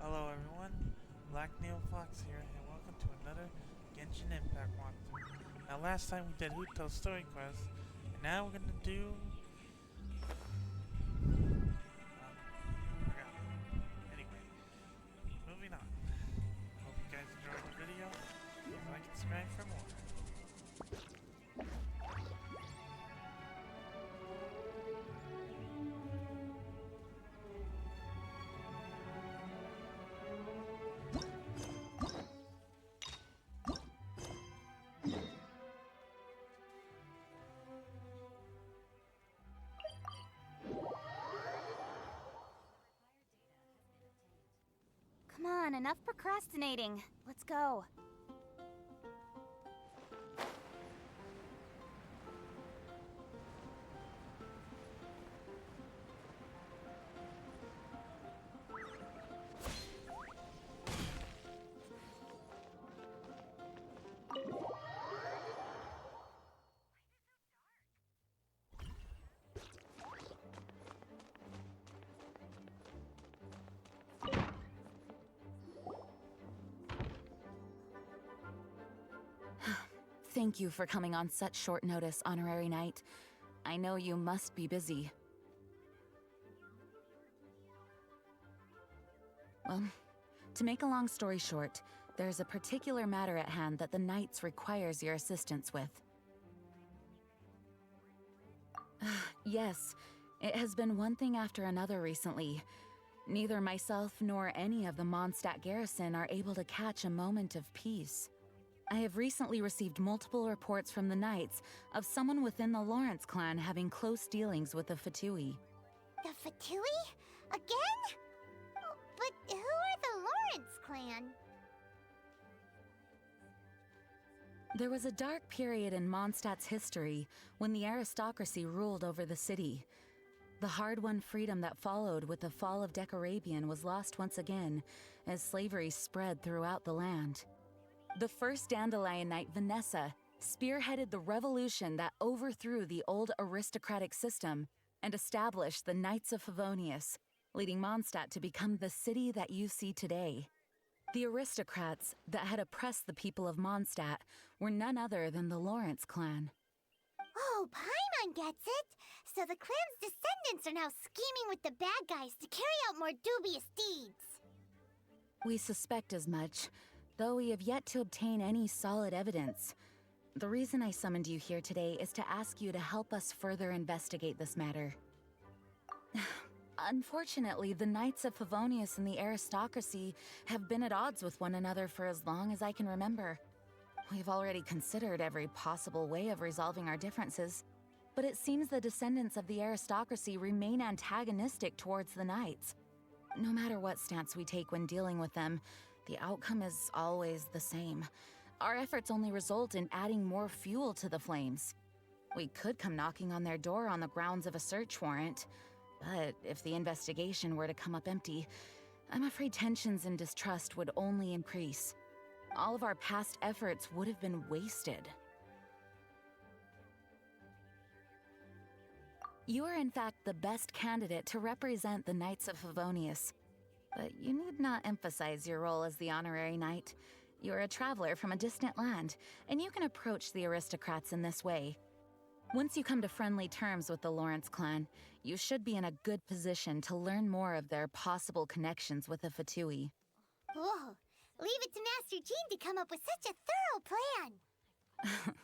Hello everyone, Black Neil Fox here, and welcome to another Genshin Impact walkthrough. Now last time we did Huto's story quest, and now we're gonna do... forgot. Anyway, moving on. Hope you guys enjoyed the video. Please like and subscribe for more. Come on, enough procrastinating. Let's go. Thank you for coming on such short notice, Honorary Knight. I know you must be busy. Well, to make a long story short, there's a particular matter at hand that the Knights requires your assistance with. Yes, it has been one thing after another recently. Neither myself nor any of the Mondstadt garrison are able to catch a moment of peace. I have recently received multiple reports from the Knights of someone within the Lawrence clan having close dealings with the Fatui. The Fatui? Again? But who are the Lawrence clan? There was a dark period in Mondstadt's history when the aristocracy ruled over the city. The hard-won freedom that followed with the fall of Decorabian was lost once again as slavery spread throughout the land. The first Dandelion Knight, Vanessa, spearheaded the revolution that overthrew the old aristocratic system and established the Knights of Favonius, leading Mondstadt to become the city that you see today. The aristocrats that had oppressed the people of Mondstadt were none other than the Lawrence clan. Oh, Paimon gets it! So the clan's descendants are now scheming with the bad guys to carry out more dubious deeds. We suspect as much, though we have yet to obtain any solid evidence. The reason I summoned you here today is to ask you to help us further investigate this matter. Unfortunately, the Knights of Favonius and the aristocracy have been at odds with one another for as long as I can remember. We've already considered every possible way of resolving our differences, but it seems the descendants of the aristocracy remain antagonistic towards the Knights. No matter what stance we take when dealing with them, the outcome is always the same. Our efforts only result in adding more fuel to the flames. We could come knocking on their door on the grounds of a search warrant, but if the investigation were to come up empty, I'm afraid tensions and distrust would only increase. All of our past efforts would have been wasted. You are in fact the best candidate to represent the Knights of Favonius. But you need not emphasize your role as the Honorary Knight. You're a traveler from a distant land, and you can approach the aristocrats in this way. Once you come to friendly terms with the Lawrence clan, you should be in a good position to learn more of their possible connections with the Fatui. Whoa, leave it to Master Jean to come up with such a thorough plan!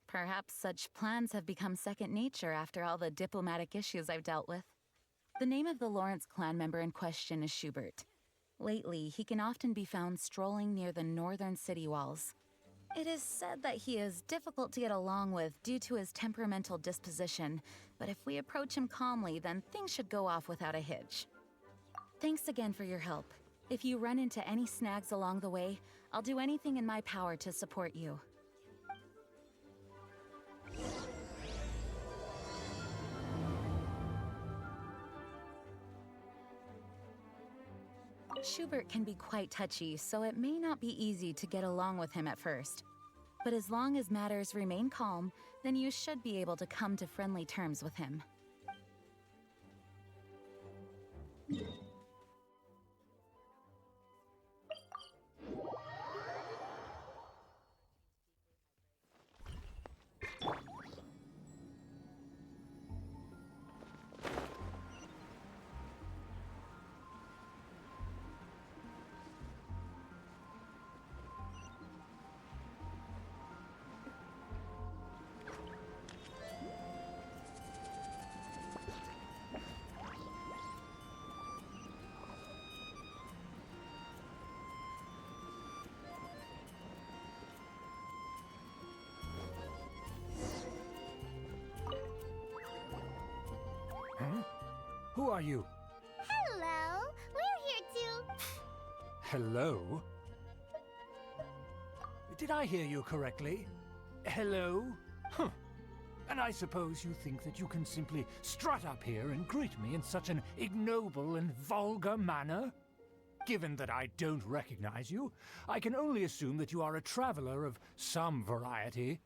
Perhaps such plans have become second nature after all the diplomatic issues I've dealt with. The name of the Lawrence clan member in question is Schubert. Lately, he can often be found strolling near the northern city walls. It is said that he is difficult to get along with due to his temperamental disposition, but if we approach him calmly, then things should go off without a hitch. Thanks again for your help. If you run into any snags along the way, I'll do anything in my power to support you. Schubert can be quite touchy, so it may not be easy to get along with him at first. But as long as matters remain calm, then you should be able to come to friendly terms with him. Who are you? Hello. We're here too. Hello? Did I hear you correctly? Hello? Huh. And I suppose you think that you can simply strut up here and greet me in such an ignoble and vulgar manner? Given that I don't recognize you, I can only assume that you are a traveler of some variety.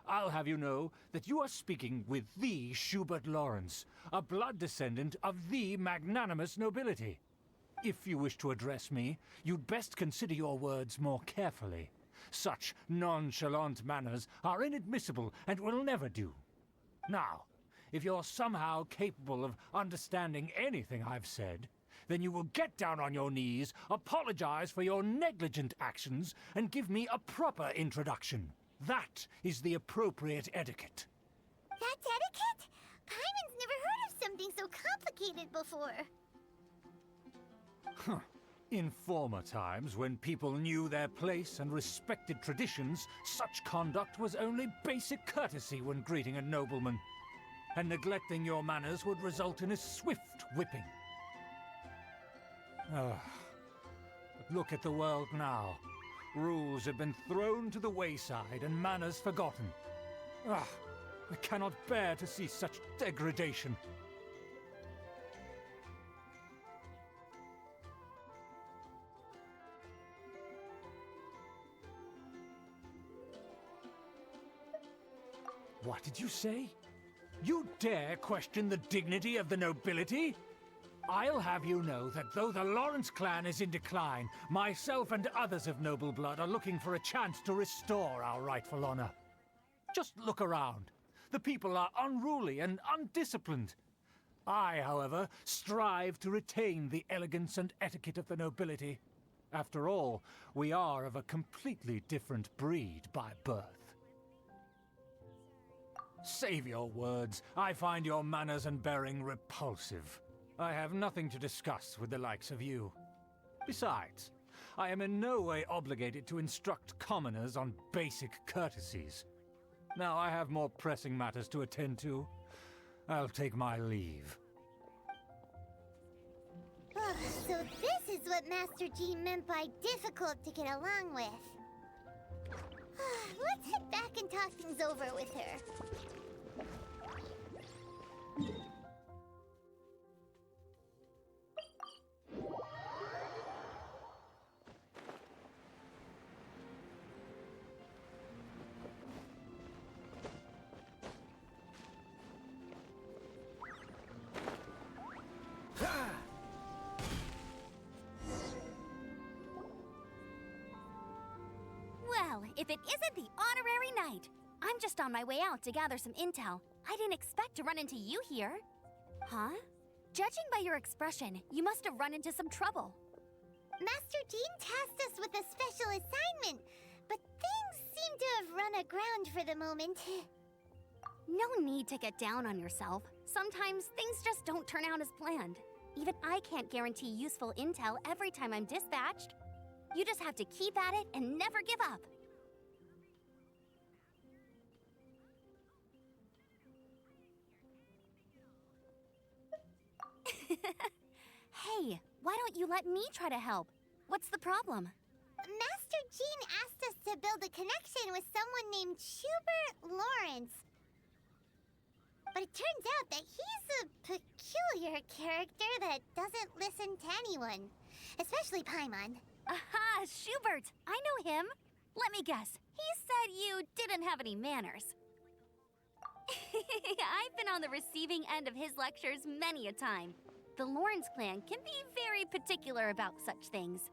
I'll have you know that you are speaking with the Schubert Lawrence, a blood descendant of the magnanimous nobility. If you wish to address me, you'd best consider your words more carefully. Such nonchalant manners are inadmissible and will never do. Now, if you're somehow capable of understanding anything I've said, then you will get down on your knees, apologize for your negligent actions, and give me a proper introduction. That is the appropriate etiquette. That's etiquette? Paimon's never heard of something so complicated before. Huh. In former times, when people knew their place and respected traditions, such conduct was only basic courtesy when greeting a nobleman. And neglecting your manners would result in a swift whipping. But look at the world now. Rules have been thrown to the wayside and manners forgotten. I cannot bear to see such degradation. What did you say? You dare question the dignity of the nobility? I'll have you know that though the Lawrence clan is in decline, myself and others of noble blood are looking for a chance to restore our rightful honor. Just look around. The people are unruly and undisciplined. I, however, strive to retain the elegance and etiquette of the nobility. After all, we are of a completely different breed by birth. Save your words. I find your manners and bearing repulsive. I have nothing to discuss with the likes of you. Besides, I am in no way obligated to instruct commoners on basic courtesies. Now I have more pressing matters to attend to. I'll take my leave. So this is what Master G meant by difficult to get along with. Let's head back and talk things over with her. Well, if it isn't the honorary knight. I'm just on my way out to gather some intel. I didn't expect to run into you here. Huh? Judging by your expression, you must have run into some trouble. Master Jean tasked us with a special assignment, but things seem to have run aground for the moment. No need to get down on yourself. Sometimes things just don't turn out as planned. Even I can't guarantee useful intel every time I'm dispatched. You just have to keep at it and never give up. Hey, why don't you let me try to help? What's the problem? Master Jean asked us to build a connection with someone named Schubert Lawrence. But it turns out that he's a peculiar character that doesn't listen to anyone, especially Paimon. Aha, Schubert! I know him. Let me guess. He said you didn't have any manners. I've been on the receiving end of his lectures many a time. The Lawrence clan can be very particular about such things.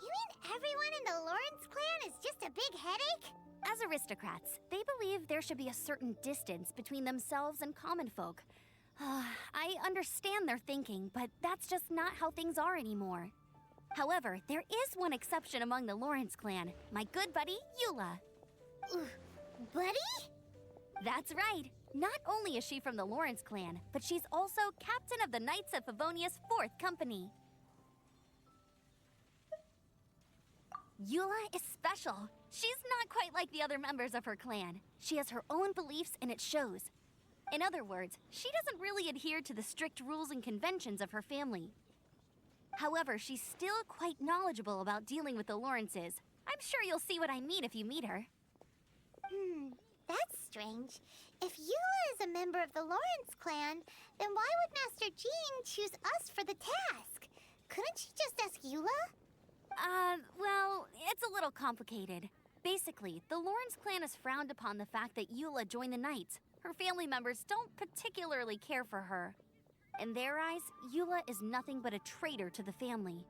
You mean everyone in the Lawrence clan is just a big headache? As aristocrats, they believe there should be a certain distance between themselves and common folk. I understand their thinking, but that's just not how things are anymore. However, there is one exception among the Lawrence clan, my good buddy, Eula. Buddy? That's right. Not only is she from the Lawrence clan, but she's also captain of the Knights of Favonia's 4th Company. Eula is special. She's not quite like the other members of her clan. She has her own beliefs and it shows. In other words, she doesn't really adhere to the strict rules and conventions of her family. However, she's still quite knowledgeable about dealing with the Lawrences. I'm sure you'll see what I mean if you meet her. That's strange. If Eula is a member of the Lawrence clan, then why would Master Jean choose us for the task? Couldn't she just ask Eula? Well, it's a little complicated. Basically, the Lawrence clan has frowned upon the fact that Eula joined the Knights. Her family members don't particularly care for her. In their eyes, Eula is nothing but a traitor to the family.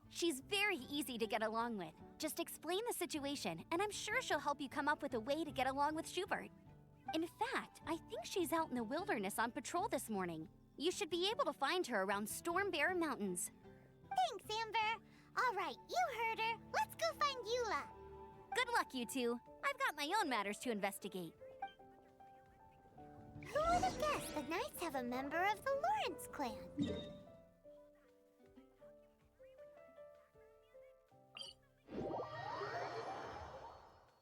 She's very easy to get along with. Just explain the situation, and I'm sure she'll help you come up with a way to get along with Schubert. In fact, I think she's out in the wilderness on patrol this morning. You should be able to find her around Storm Bear Mountains. Thanks, Amber. All right, you heard her. Let's go find Eula. Good luck, you two. I've got my own matters to investigate. Who would have guessed the Knights have a member of the Lawrence clan?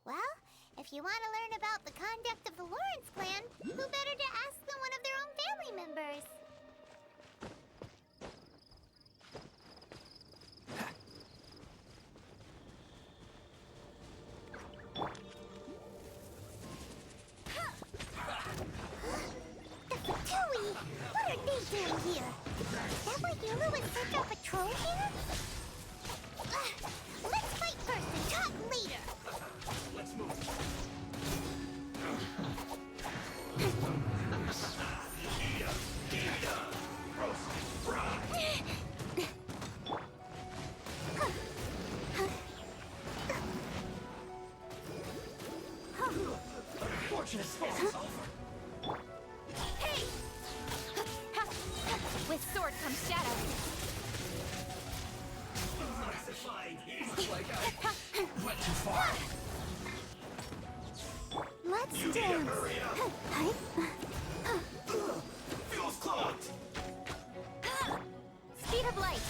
Well, if you want to learn about the conduct of the Lawrence clan, who better to ask than one of their own family members? The Fatui! What are they doing here? Is that why Eula would send our patrol here? Let's fight first and talk later! Let's move. Fortunate storm is over. Hey! With sword comes shadow. Like I went too far. Let's You need to dance. hurry up. Fuel's clogged. Speed of light.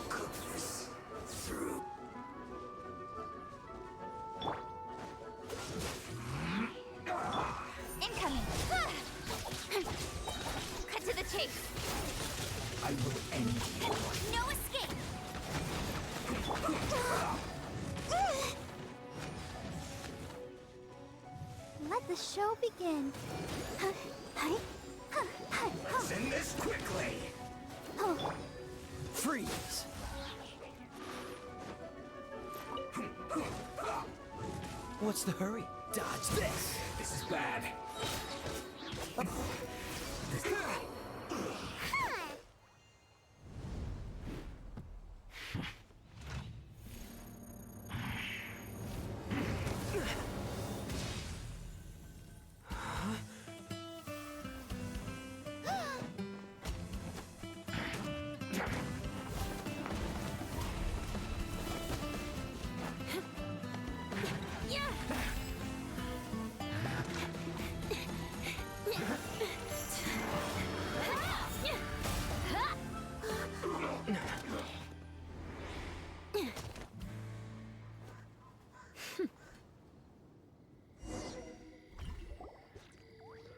Cook this through. Incoming. Cut to the chase. I will end you. No escape. Let the show begin. Let's end this quickly. Freeze. What's the hurry? Dodge this. This is bad.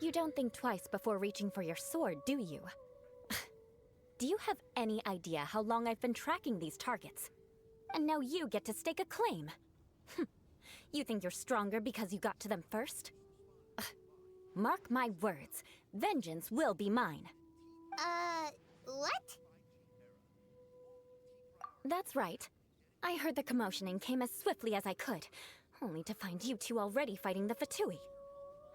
You don't think twice before reaching for your sword, do you? Do you have any idea how long I've been tracking these targets? And now you get to stake a claim. You think you're stronger because you got to them first? Mark my words, vengeance will be mine. What? That's right. I heard the commotion and came as swiftly as I could, only to find you two already fighting the Fatui.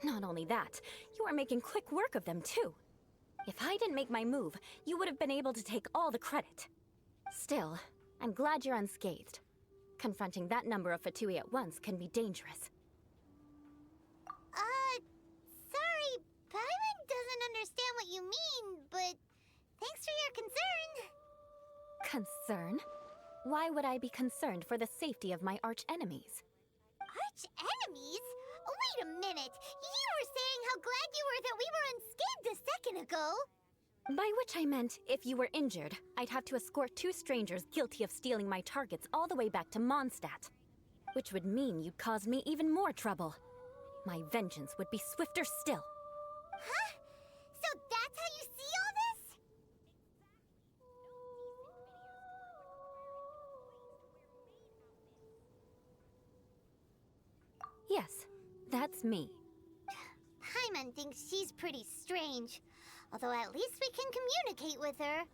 Not only that, you are making quick work of them too. If I didn't make my move, you would have been able to take all the credit. Still, I'm glad you're unscathed. Confronting that number of Fatui at once can be dangerous. Sorry, Paimon doesn't understand what you mean, but thanks for your concern. Concern? Why would I be concerned for the safety of my arch-enemies? Arch-enemies? Wait a minute! You were saying how glad you were that we were unscathed a second ago! By which I meant, if you were injured, I'd have to escort 2 strangers guilty of stealing my targets all the way back to Mondstadt. Which would mean you'd cause me even more trouble. My vengeance would be swifter still. Huh? So that's how you see all this? Yes, that's me. Paimon thinks she's pretty strange. Although at least we can communicate with her.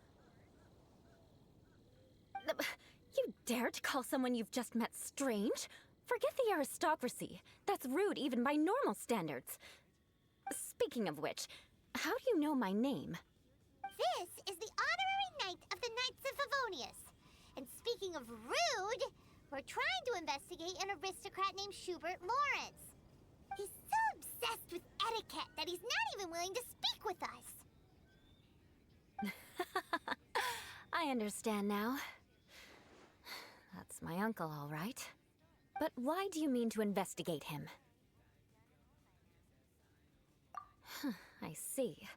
You dare to call someone you've just met strange? Forget the aristocracy. That's rude even by normal standards. Speaking of which, how do you know my name? This is the honorary knight of the Knights of Favonius. And speaking of rude, we're trying to investigate an aristocrat named Schubert Lawrence. He's so obsessed with etiquette that he's not even willing to speak with us. I understand now. That's my uncle, all right. But why do you mean to investigate him? I see.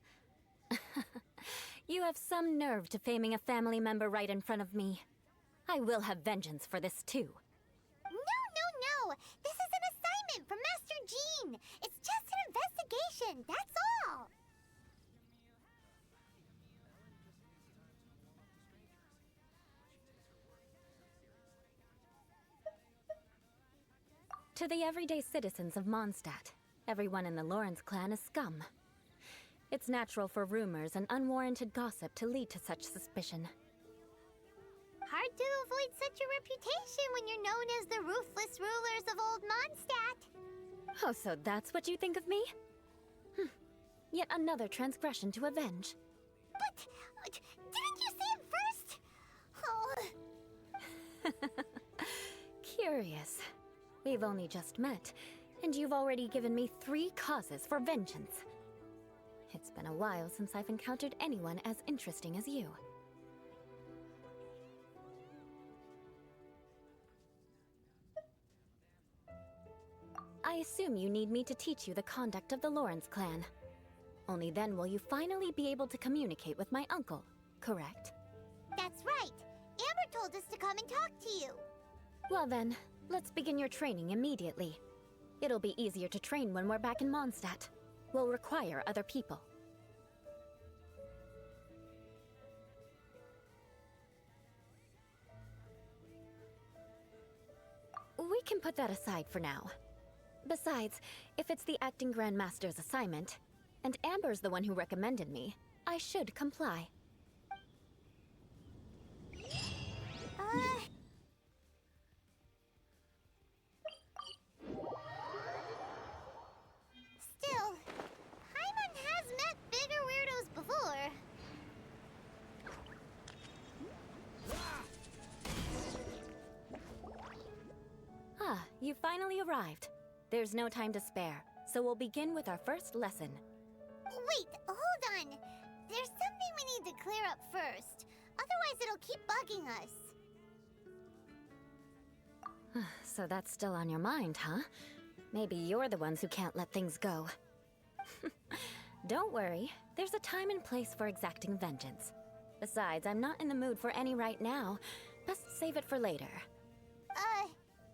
You have some nerve defaming a family member right in front of me. I will have vengeance for this too. No. This is an assignment from Master Jean. It's just an investigation, that's all. To the everyday citizens of Mondstadt, everyone in the Lawrence clan is scum. It's natural for rumors and unwarranted gossip to lead to such suspicion. Hard to avoid such a reputation when you're known as the ruthless rulers of Old Mondstadt. Oh, so that's what you think of me? Yet another transgression to avenge. But didn't you say it first? Oh. Curious. We've only just met, and you've already given me 3 causes for vengeance. It's been a while since I've encountered anyone as interesting as you. I assume you need me to teach you the conduct of the Lawrence clan. Only then will you finally be able to communicate with my uncle, correct? That's right. Amber told us to come and talk to you. Well then, let's begin your training immediately. It'll be easier to train when we're back in Mondstadt. We'll require other people. We can put that aside for now. Besides, if it's the acting Grandmaster's assignment, and Amber's the one who recommended me, I should comply. Still, Paimon has met bigger weirdos before. Ah, you finally arrived. There's no time to spare, so we'll begin with our first lesson. Wait, hold on. There's something we need to clear up first. Otherwise, it'll keep bugging us. So that's still on your mind, huh? Maybe you're the ones who can't let things go. Don't worry, there's a time and place for exacting vengeance. Besides, I'm not in the mood for any right now. Best save it for later.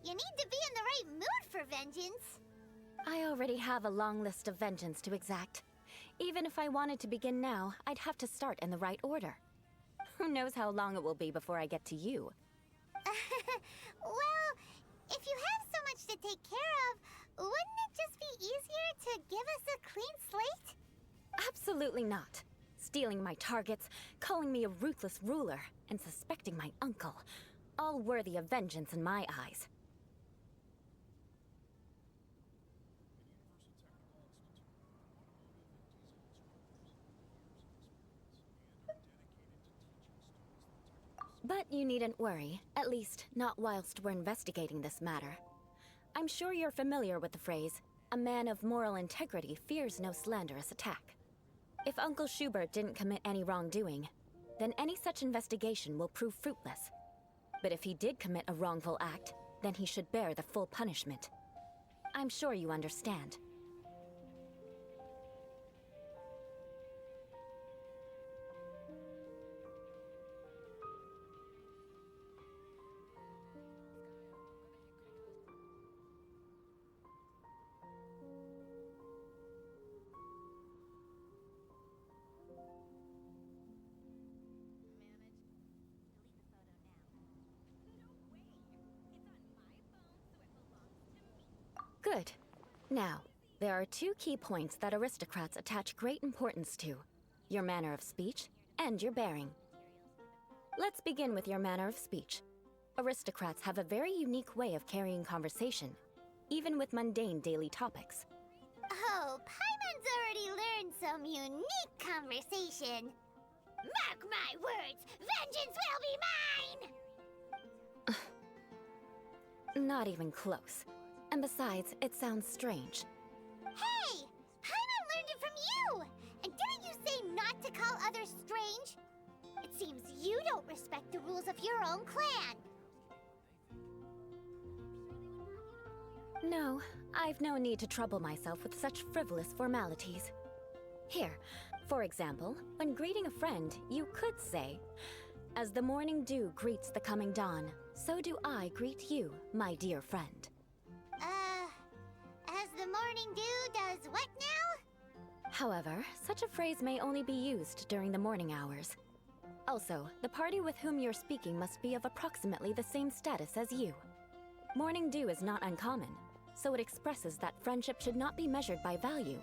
You need to be in the right mood for vengeance. I already have a long list of vengeance to exact. Even if I wanted to begin now, I'd have to start in the right order. Who knows how long it will be before I get to you? Well, if you have so much to take care of, wouldn't it just be easier to give us a clean slate? Absolutely not. Stealing my targets, calling me a ruthless ruler, and suspecting my uncle. All worthy of vengeance in my eyes. But you needn't worry, at least not whilst we're investigating this matter. I'm sure you're familiar with the phrase, a man of moral integrity fears no slanderous attack. If Uncle Schubert didn't commit any wrongdoing, then any such investigation will prove fruitless. But if he did commit a wrongful act, then he should bear the full punishment. I'm sure you understand. Good. Now, there are two key points that aristocrats attach great importance to: your manner of speech and your bearing. Let's begin with your manner of speech. Aristocrats have a very unique way of carrying conversation, even with mundane daily topics. Oh, Paimon's already learned some unique conversation. Mark my words, vengeance will be mine! Not even close. And besides, it sounds strange. Hey! Paimon learned it from you! And didn't you say not to call others strange? It seems you don't respect the rules of your own clan. No, I've no need to trouble myself with such frivolous formalities. Here, for example, when greeting a friend, you could say, "As the morning dew greets the coming dawn, so do I greet you, my dear friend." As the morning dew does what now? However, such a phrase may only be used during the morning hours. Also, the party with whom you're speaking must be of approximately the same status as you. Morning dew is not uncommon, so it expresses that friendship should not be measured by value,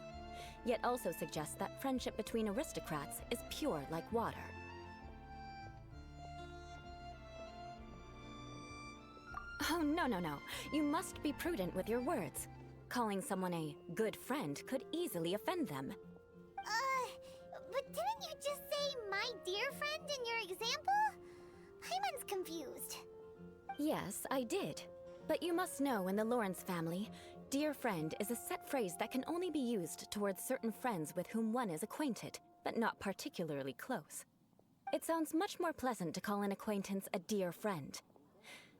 yet also suggests that friendship between aristocrats is pure like water. Oh, no, no, no. You must be prudent with your words. Calling someone a good friend could easily offend them. But didn't you just say my dear friend in your example? Paimon's confused. Yes, I did. But you must know in the Lawrence family, dear friend is a set phrase that can only be used towards certain friends with whom one is acquainted, but not particularly close. It sounds much more pleasant to call an acquaintance a dear friend.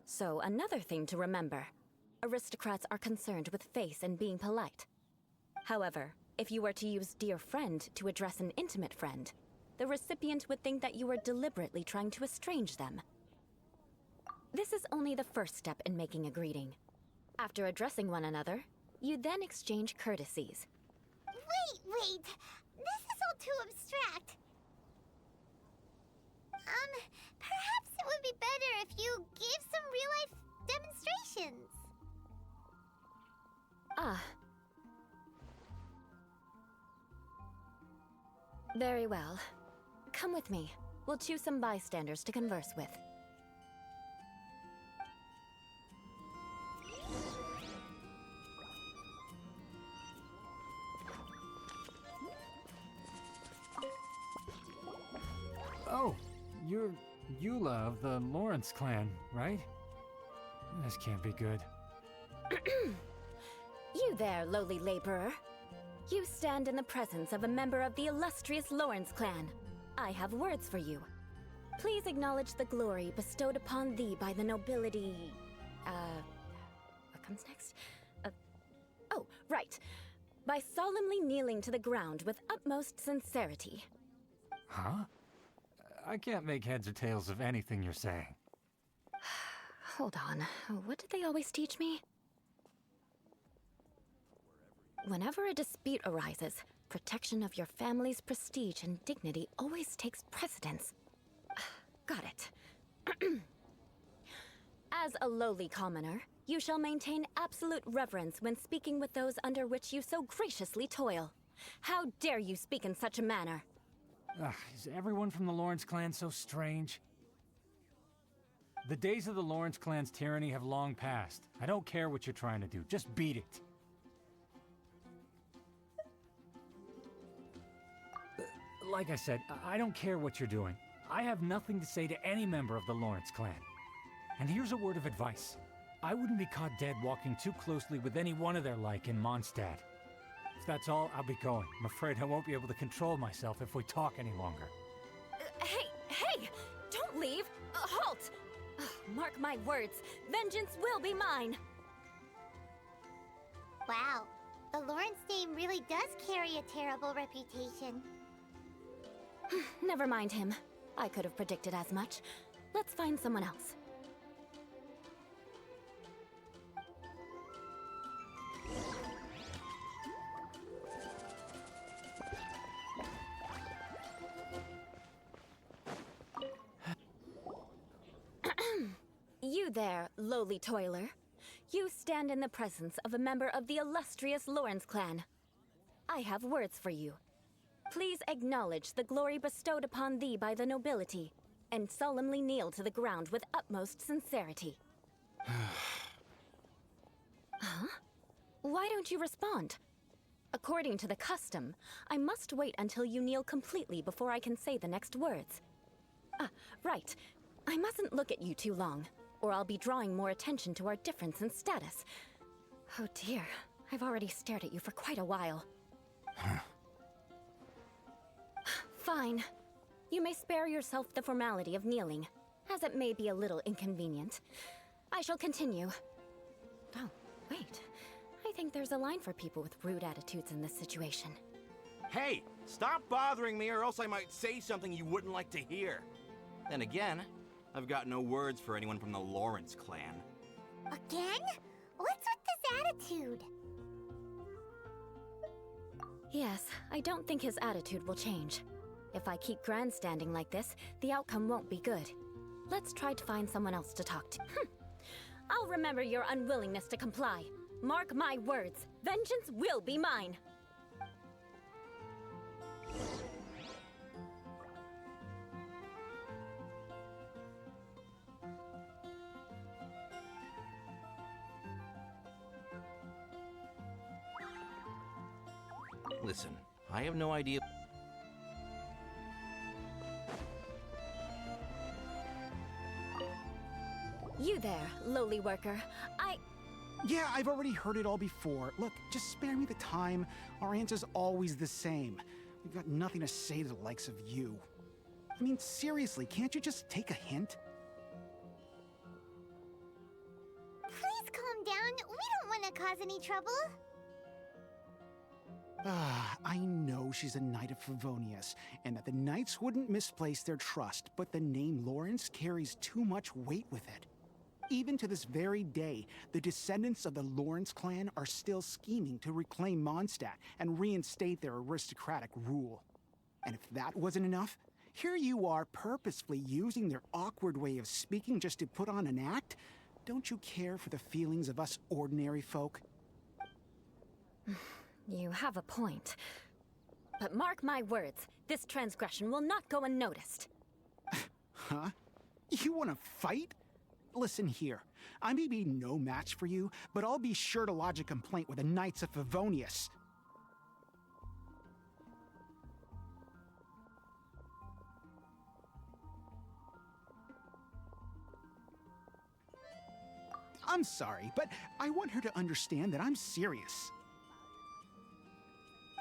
So, another thing to remember. Aristocrats are concerned with face and being polite. However, if you were to use dear friend to address an intimate friend, the recipient would think that you were deliberately trying to estrange them. This is only the first step in making a greeting. After addressing one another, you then exchange courtesies. Wait! This is all too abstract. Perhaps it would be better if you gave some real-life demonstrations. Ah. Very well. Come with me. We'll choose some bystanders to converse with. Oh, you're Eula of the Lawrence clan, right? This can't be good. You there, lowly laborer. You stand in the presence of a member of the illustrious Lawrence clan. I have words for you. Please acknowledge the glory bestowed upon thee by the nobility... what comes next? Oh, right. By solemnly kneeling to the ground with utmost sincerity. Huh? I can't make heads or tails of anything you're saying. Hold on. What did they always teach me? Whenever a dispute arises, protection of your family's prestige and dignity always takes precedence. Got it. As a lowly commoner, you shall maintain absolute reverence when speaking with those under which you so graciously toil. How dare you speak in such a manner? Is everyone from the Lawrence clan so strange? The days of the Lawrence clan's tyranny have long passed. I don't care what you're trying to do, just beat it. Like I said, I don't care what you're doing. I have nothing to say to any member of the Lawrence clan. And here's a word of advice. I wouldn't be caught dead walking too closely with any one of their like in Mondstadt. If that's all, I'll be going. I'm afraid I won't be able to control myself if we talk any longer. Hey! Don't leave! Halt! Mark my words, vengeance will be mine! Wow, the Lawrence name really does carry a terrible reputation. Never mind him. I could have predicted as much. Let's find someone else. You there, lowly toiler. You stand in the presence of a member of the illustrious Lawrence clan. I have words for you. Please acknowledge the glory bestowed upon thee by the nobility, and solemnly kneel to the ground with utmost sincerity. Huh? Why don't you respond? According to the custom, I must wait until you kneel completely before I can say the next words. Right. I mustn't look at you too long, or I'll be drawing more attention to our difference in status. Oh dear, I've already stared at you for quite a while. Fine. You may spare yourself the formality of kneeling, as it may be a little inconvenient. I shall continue. Oh, wait. I think there's a line for people with rude attitudes in this situation. Hey, stop bothering me or else I might say something you wouldn't like to hear. Then again, I've got no words for anyone from the Lawrence clan. Again? What's with this attitude? Yes, I don't think his attitude will change. If I keep grandstanding like this, the outcome won't be good. Let's try to find someone else to talk to. I'll remember your unwillingness to comply. Mark my words, vengeance will be mine. Listen, I have no idea. You there, lowly worker. Yeah, I've already heard it all before. Look, just spare me the time. Our answer's always the same. We've got nothing to say to the likes of you. I mean, seriously, can't you just take a hint? Please calm down. We don't want to cause any trouble. I know she's a Knight of Favonius, and that the Knights wouldn't misplace their trust, but the name Lawrence carries too much weight with it. Even to this very day, the descendants of the Lawrence clan are still scheming to reclaim Mondstadt and reinstate their aristocratic rule. And if that wasn't enough, here you are purposefully using their awkward way of speaking just to put on an act? Don't you care for the feelings of us ordinary folk? You have a point. But mark my words, this transgression will not go unnoticed. Huh? You want to fight? Listen here, I may be no match for you, but I'll be sure to lodge a complaint with the Knights of Favonius. I'm sorry, but I want her to understand that I'm serious.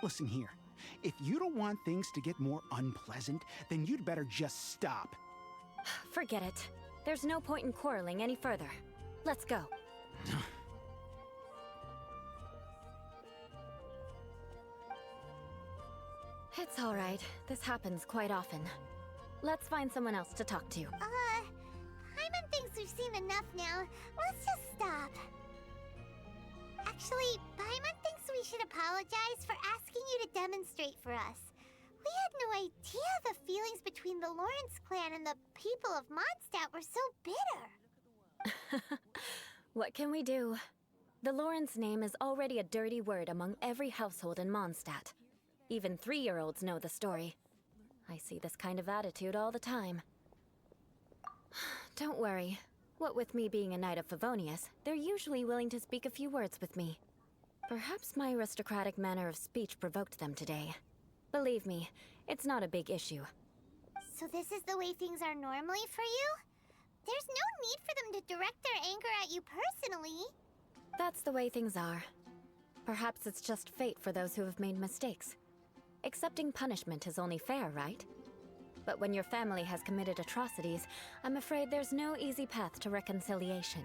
Listen here, if you don't want things to get more unpleasant, then you'd better just stop. Forget it. There's no point in quarreling any further. Let's go. It's all right. This happens quite often. Let's find someone else to talk to. Paimon thinks we've seen enough now. Let's just stop. Actually, Paimon thinks we should apologize for asking you to demonstrate for us. We had no idea the feelings between the Lawrence clan and the people of Mondstadt were so bitter. What can we do? The Lawrence name is already a dirty word among every household in Mondstadt. Even 3-year-olds know the story. I see this kind of attitude all the time. Don't worry. What with me being a Knight of Favonius, they're usually willing to speak a few words with me. Perhaps my aristocratic manner of speech provoked them today. Believe me, it's not a big issue. So this is the way things are normally for you? There's no need for them to direct their anger at you personally. That's the way things are. Perhaps it's just fate for those who have made mistakes. Accepting punishment is only fair, right? But when your family has committed atrocities, I'm afraid there's no easy path to reconciliation.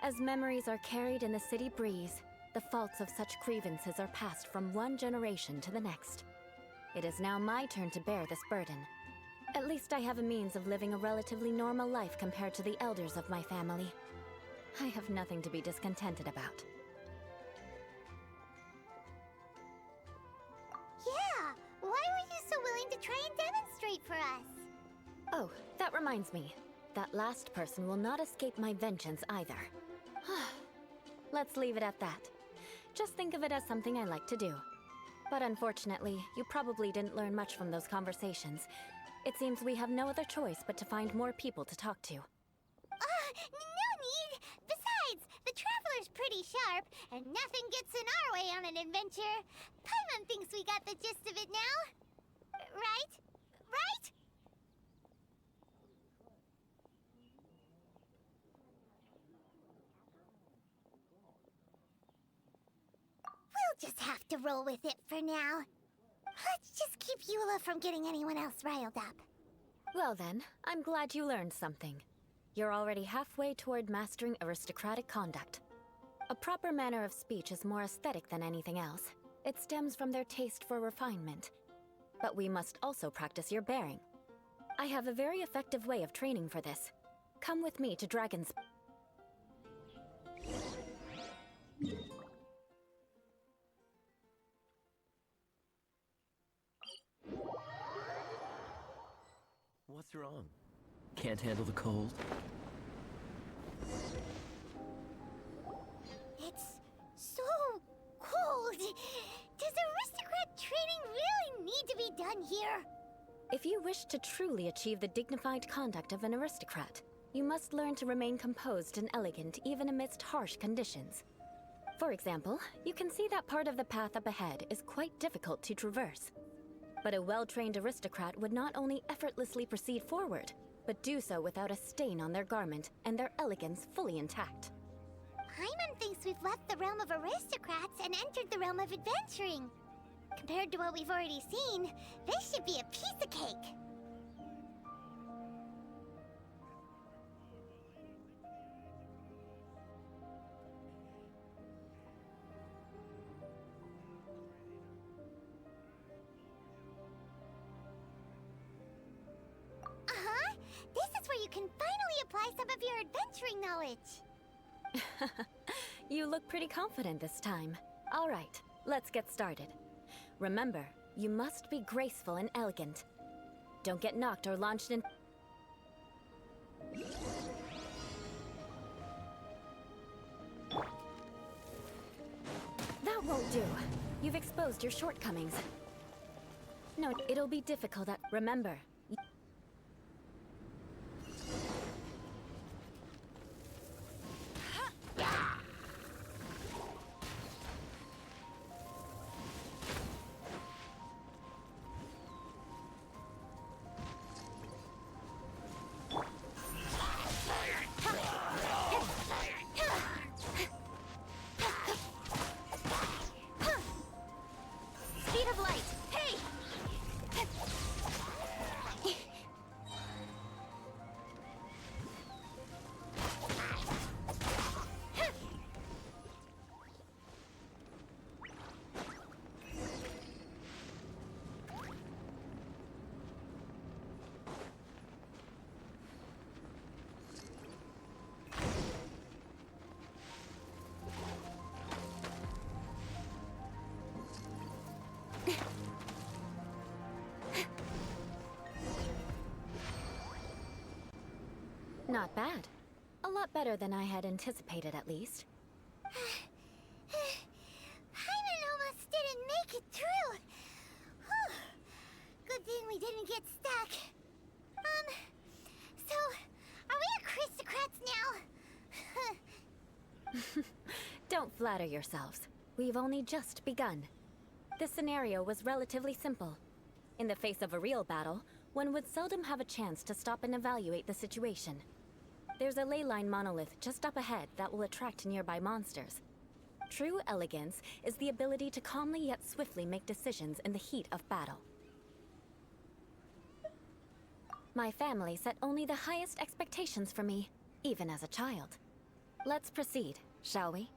As memories are carried in the city breeze, the faults of such grievances are passed from one generation to the next. It is now my turn to bear this burden. At least I have a means of living a relatively normal life compared to the elders of my family. I have nothing to be discontented about. Yeah, why were you so willing to try and demonstrate for us? Oh, that reminds me. That last person will not escape my vengeance either. Let's leave it at that. Just think of it as something I like to do. But unfortunately, you probably didn't learn much from those conversations. It seems we have no other choice but to find more people to talk to. No need! Besides, the Traveler's pretty sharp, and nothing gets in our way on an adventure. Paimon thinks we got the gist of it now. Right? Right? We'll just have to roll with it for now. Let's just keep Eula from getting anyone else riled up. Well then, I'm glad you learned something. You're already halfway toward mastering aristocratic conduct. A proper manner of speech is more aesthetic than anything else. It stems from their taste for refinement. But we must also practice your bearing. I have a very effective way of training for this. Come with me to Dragon's... What's wrong? Can't handle the cold? It's so cold. Does aristocrat training really need to be done here? If you wish to truly achieve the dignified conduct of an aristocrat, you must learn to remain composed and elegant even amidst harsh conditions. For example, you can see that part of the path up ahead is quite difficult to traverse. But a well-trained aristocrat would not only effortlessly proceed forward, but do so without a stain on their garment and their elegance fully intact. Paimon thinks we've left the realm of aristocrats and entered the realm of adventuring. Compared to what we've already seen, this should be a piece of cake. Uh-huh. This is where you can finally apply some of your adventuring knowledge. You look pretty confident this time. All right, let's get started. Remember, you must be graceful and elegant. Don't get knocked or launched in... That won't do. You've exposed your shortcomings. No, it'll be difficult at... Remember, speed of light! Hey! Not bad. A lot better than I had anticipated, at least. Paimon almost didn't make it through. Whew. Good thing we didn't get stuck. So, are we aristocrats now? Don't flatter yourselves. We've only just begun. This scenario was relatively simple. In the face of a real battle, one would seldom have a chance to stop and evaluate the situation. There's a ley line monolith just up ahead that will attract nearby monsters. True elegance is the ability to calmly yet swiftly make decisions in the heat of battle. My family set only the highest expectations for me, even as a child. Let's proceed, shall we?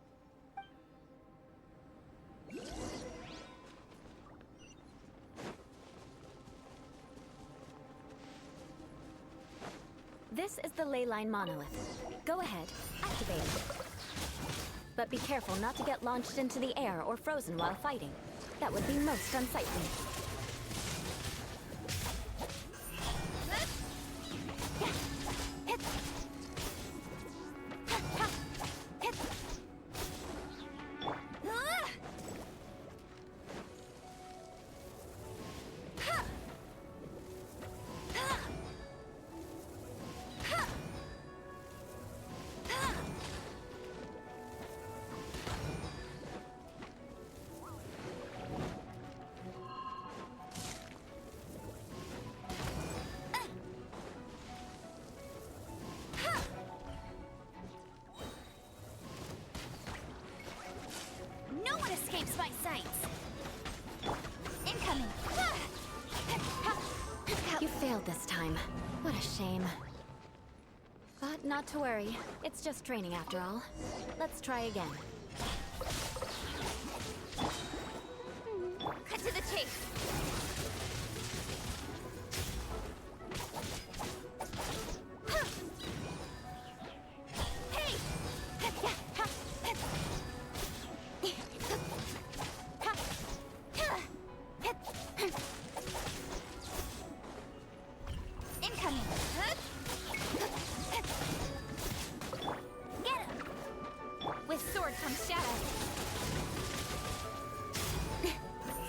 This is the ley line monolith. Go ahead, activate it. But be careful not to get launched into the air or frozen while fighting. That would be most unsightly. You failed this time. What a shame. But not to worry. It's just training after all. Let's try again. Cut to the chase. Hey! Incoming. Get him! With sword comes shadow.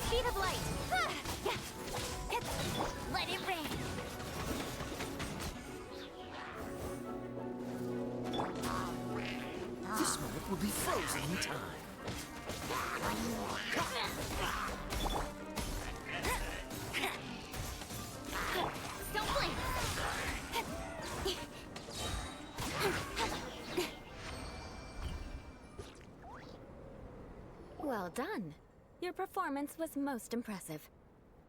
Speed of light. Let it rain. This moment will be frozen in time. Don't blink. Well done. Your performance was most impressive.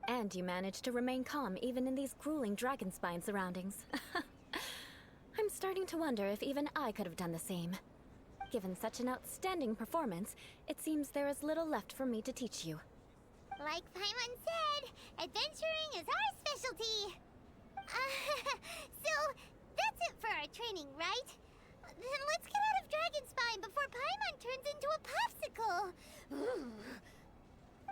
And you managed to remain calm even in these grueling dragon spine surroundings. I'm starting to wonder if even I could have done the same. Given such an outstanding performance, it seems there is little left for me to teach you. Like Paimon said, adventuring is our specialty. So, that's it for our training, right? Then let's get out of Dragon Spine before Paimon turns into a popsicle.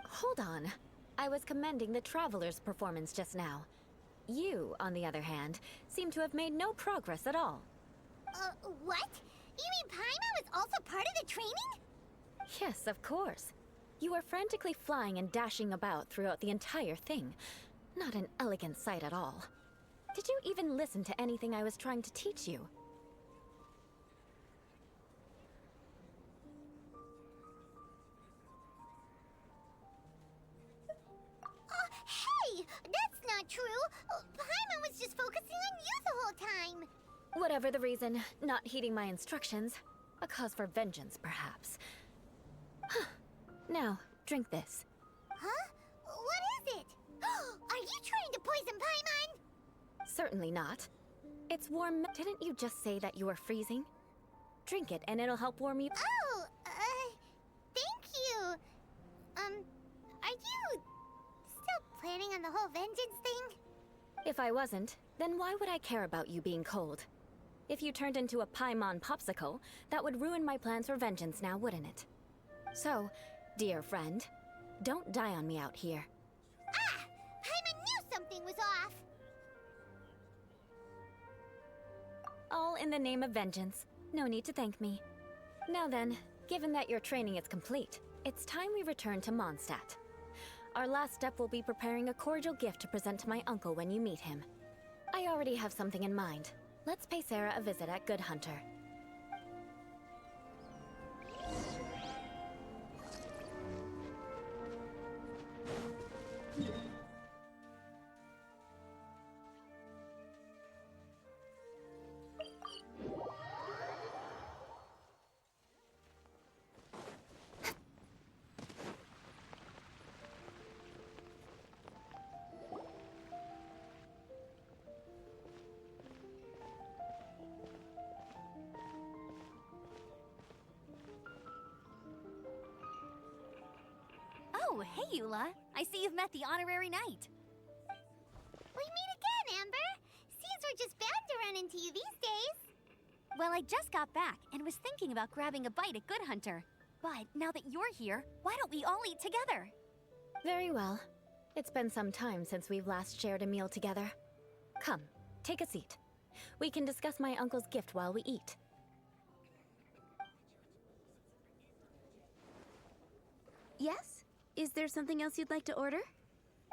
Hold on. I was commending the Traveler's performance just now. You, on the other hand, seem to have made no progress at all. What? You mean Paimon was also part of the training? Yes, of course. You were frantically flying and dashing about throughout the entire thing. Not an elegant sight at all. Did you even listen to anything I was trying to teach you? Hey! That's not true! Paimon was just focusing on you the whole time! Whatever the reason, not heeding my instructions. A cause for vengeance, perhaps. Now, drink this. Huh? What is it? Are you trying to poison Paimon? Certainly not. It's warm. Didn't you just say that you were freezing? Drink it and it'll help warm you. Oh, thank you. Are you still planning on the whole vengeance thing? If I wasn't, then why would I care about you being cold? If you turned into a Paimon popsicle, that would ruin my plans for vengeance now, wouldn't it? So, dear friend, don't die on me out here. Ah! Paimon knew something was off! All in the name of vengeance. No need to thank me. Now then, given that your training is complete, it's time we return to Mondstadt. Our last step will be preparing a cordial gift to present to my uncle when you meet him. I already have something in mind. Let's pay Sarah a visit at Good Hunter. Oh, hey, Eula. I see you've met the honorary knight. We meet again, Amber! Seems we're just bound to run into you these days. Well, I just got back and was thinking about grabbing a bite at Good Hunter. But now that you're here, why don't we all eat together? Very well. It's been some time since we've last shared a meal together. Come, take a seat. We can discuss my uncle's gift while we eat. Yes? Is there something else you'd like to order?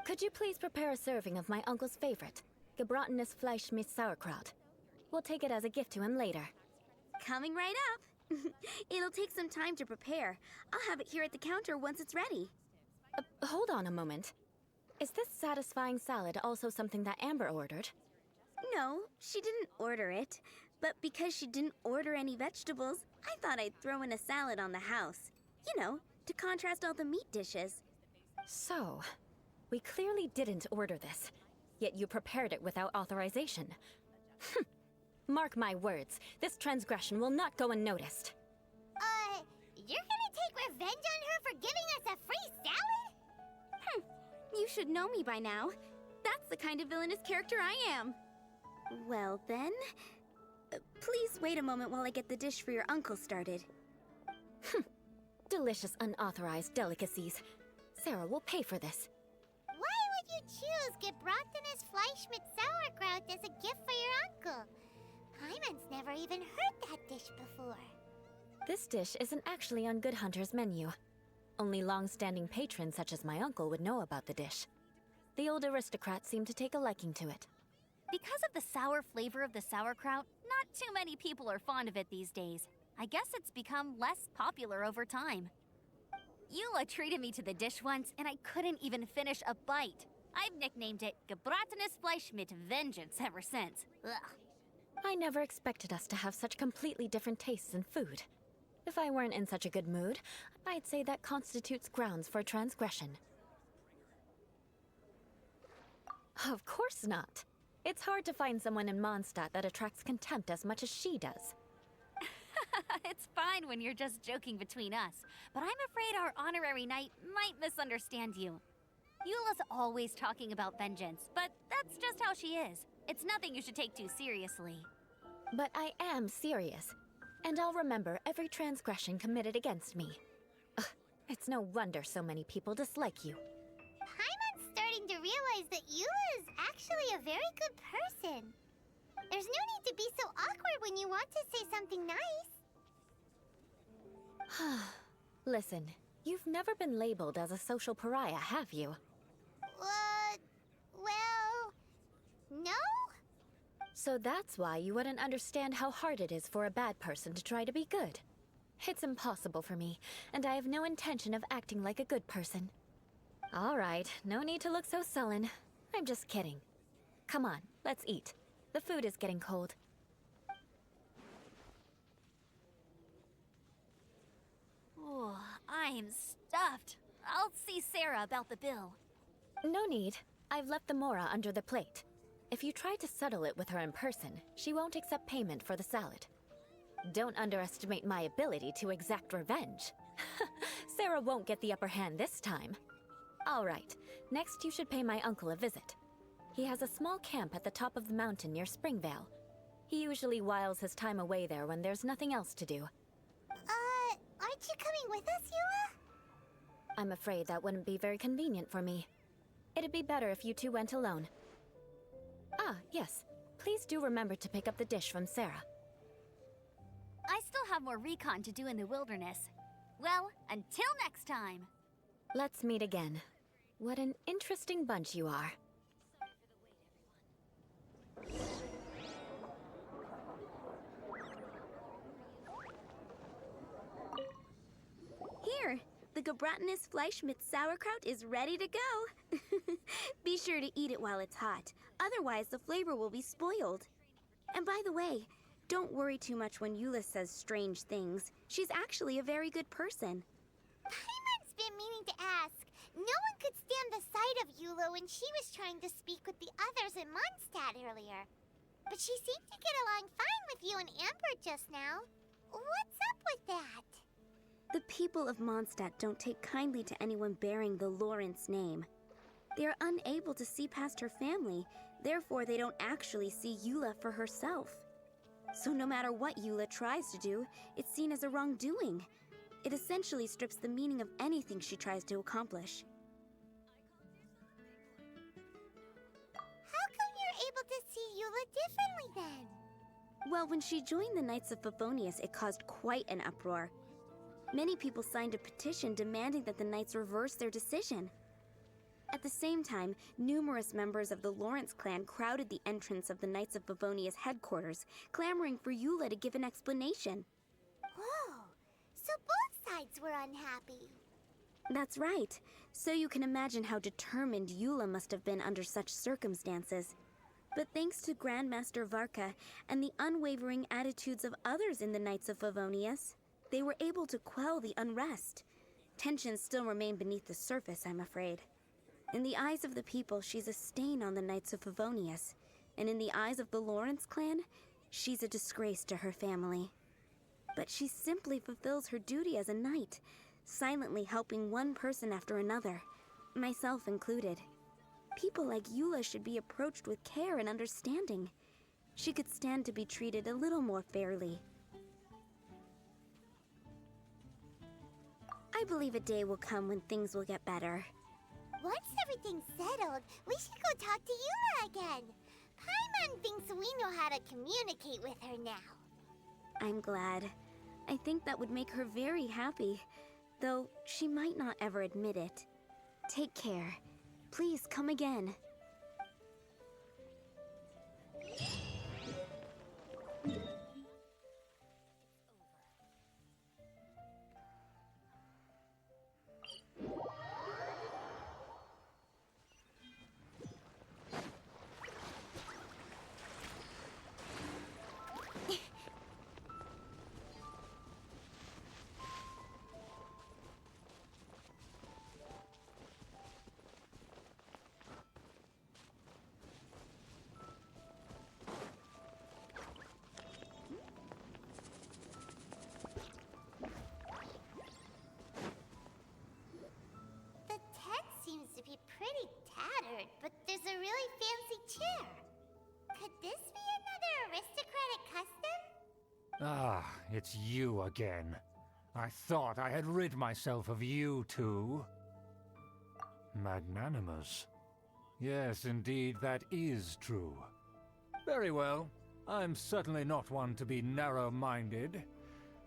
Could you please prepare a serving of my uncle's favorite, gebratenes Fleisch mit Sauerkraut? We'll take it as a gift to him later. Coming right up. It'll take some time to prepare. I'll have it here at the counter once it's ready. Hold on a moment. Is this satisfying salad also something that Amber ordered? No, she didn't order it. But because she didn't order any vegetables, I thought I'd throw in a salad on the house. You know, to contrast all the meat dishes. So, we clearly didn't order this. yet you prepared it without authorization. Mark my words, this transgression will not go unnoticed. You're gonna take revenge on her for giving us a free salad? You should know me by now. That's the kind of villainous character I am. Well then, please wait a moment while I get the dish for your uncle started. Delicious unauthorized delicacies. Sarah will pay for this. Why would you choose gebratenes Fleisch mit Sauerkraut as a gift for your uncle? Paimon's never even heard that dish before. This dish isn't actually on Good Hunter's menu. Only long-standing patrons such as my uncle would know about the dish. The old aristocrat seemed to take a liking to it. Because of the sour flavor of the sauerkraut, not too many people are fond of it these days. I guess it's become less popular over time. Eula treated me to the dish once, and I couldn't even finish a bite. I've nicknamed it gebratenes Fleisch mit Vengeance ever since. Ugh. I never expected us to have such completely different tastes in food. If I weren't in such a good mood, I'd say that constitutes grounds for transgression. Of course not. It's hard to find someone in Mondstadt that attracts contempt as much as she does. It's fine when you're just joking between us, but I'm afraid our honorary knight might misunderstand you. Eula's always talking about vengeance, but that's just how she is. It's nothing you should take too seriously. But I am serious, and I'll remember every transgression committed against me. Ugh, it's no wonder so many people dislike you. Paimon's starting to realize that Eula is actually a very good person. There's no need to be so awkward when you want to say something nice. Listen, you've never been labeled as a social pariah, have you? Well, no? So that's why you wouldn't understand how hard it is for a bad person to try to be good. It's impossible for me, and I have no intention of acting like a good person. All right, no need to look so sullen. I'm just kidding. Come on, let's eat. The food is getting cold. Oh, I'm stuffed. I'll see Sarah about the bill. No need. I've left the mora under the plate. If you try to settle it with her in person, she won't accept payment for the salad. Don't underestimate my ability to exact revenge. Sarah won't get the upper hand this time. All right, next you should pay my uncle a visit. He has a small camp at the top of the mountain near Springvale. He usually whiles his time away there when there's nothing else to do. Aren't you coming with us, Eula? I'm afraid that wouldn't be very convenient for me. It'd be better if you two went alone. Ah, yes. Please do remember to pick up the dish from Sarah. I still have more recon to do in the wilderness. Well, until next time. Let's meet again. What an interesting bunch you are. Here, the gebratenes Fleisch mit Sauerkraut is ready to go. Be sure to eat it while it's hot, otherwise the flavor will be spoiled. And by the way, don't worry too much when Eula says strange things. She's actually a very good person. Paimon's been meaning to ask. No one could stand the sight of Eula when she was trying to speak with the others in Mondstadt earlier. But she seemed to get along fine with you and Amber just now. What's up with that? The people of Mondstadt don't take kindly to anyone bearing the Lawrence name. They are unable to see past her family, therefore they don't actually see Eula for herself. So no matter what Eula tries to do, it's seen as a wrongdoing. It essentially strips the meaning of anything she tries to accomplish. How come you're able to see Eula differently then? Well, when she joined the Knights of Favonius, it caused quite an uproar. Many people signed a petition demanding that the Knights reverse their decision. At the same time, numerous members of the Lawrence clan crowded the entrance of the Knights of Favonius headquarters, clamoring for Eula to give an explanation. Whoa, so both sides were unhappy. That's right. So you can imagine how determined Eula must have been under such circumstances. But thanks to Grandmaster Varka and the unwavering attitudes of others in the Knights of Favonius, they were able to quell the unrest. Tensions still remain beneath the surface, I'm afraid. In the eyes of the people, she's a stain on the Knights of Favonius. And in the eyes of the Lawrence clan, she's a disgrace to her family. But she simply fulfills her duty as a knight, silently helping one person after another, myself included. People like Eula should be approached with care and understanding. She could stand to be treated a little more fairly. I believe a day will come when things will get better. Once everything's settled, we should go talk to Eula again. Paimon thinks we know how to communicate with her now. I'm glad. I think that would make her very happy, though she might not ever admit it. Take care. Please come again. Pretty tattered, but there's a really fancy chair. Could this be another aristocratic custom? Ah, it's you again. I thought I had rid myself of you two. Magnanimous. Yes, indeed, that is true. Very well. I'm certainly not one to be narrow-minded.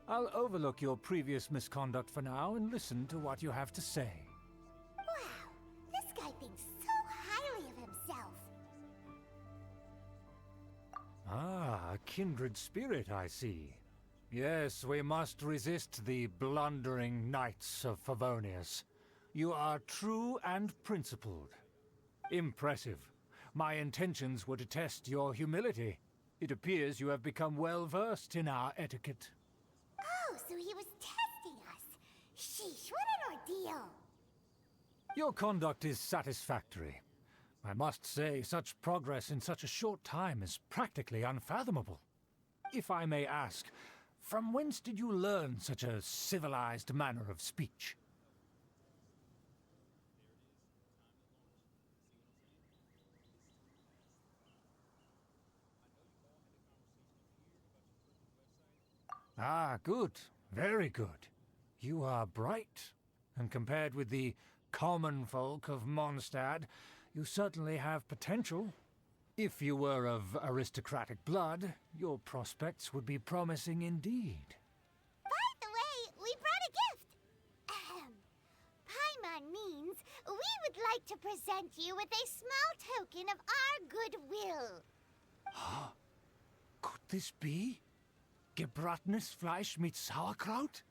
I'll overlook your previous misconduct for now and listen to what you have to say. Wow, this guy thinks so highly of himself. Ah, a kindred spirit, I see. Yes, we must resist the blundering knights of Favonius. You are true and principled. Impressive. My intentions were to test your humility. It appears you have become well-versed in our etiquette. Oh, so he was testing us. Sheesh, what an ordeal. Your conduct is satisfactory. I must say, such progress in such a short time is practically unfathomable. If I may ask, from whence did you learn such a civilized manner of speech? Ah, good. Very good. You are bright, and compared with the common folk of Mondstadt, you certainly have potential. If you were of aristocratic blood, your prospects would be promising indeed. By the way, we brought a gift. Paimon means we would like to present you with a small token of our goodwill. Could this be? Gebratenes Fleisch mit Sauerkraut?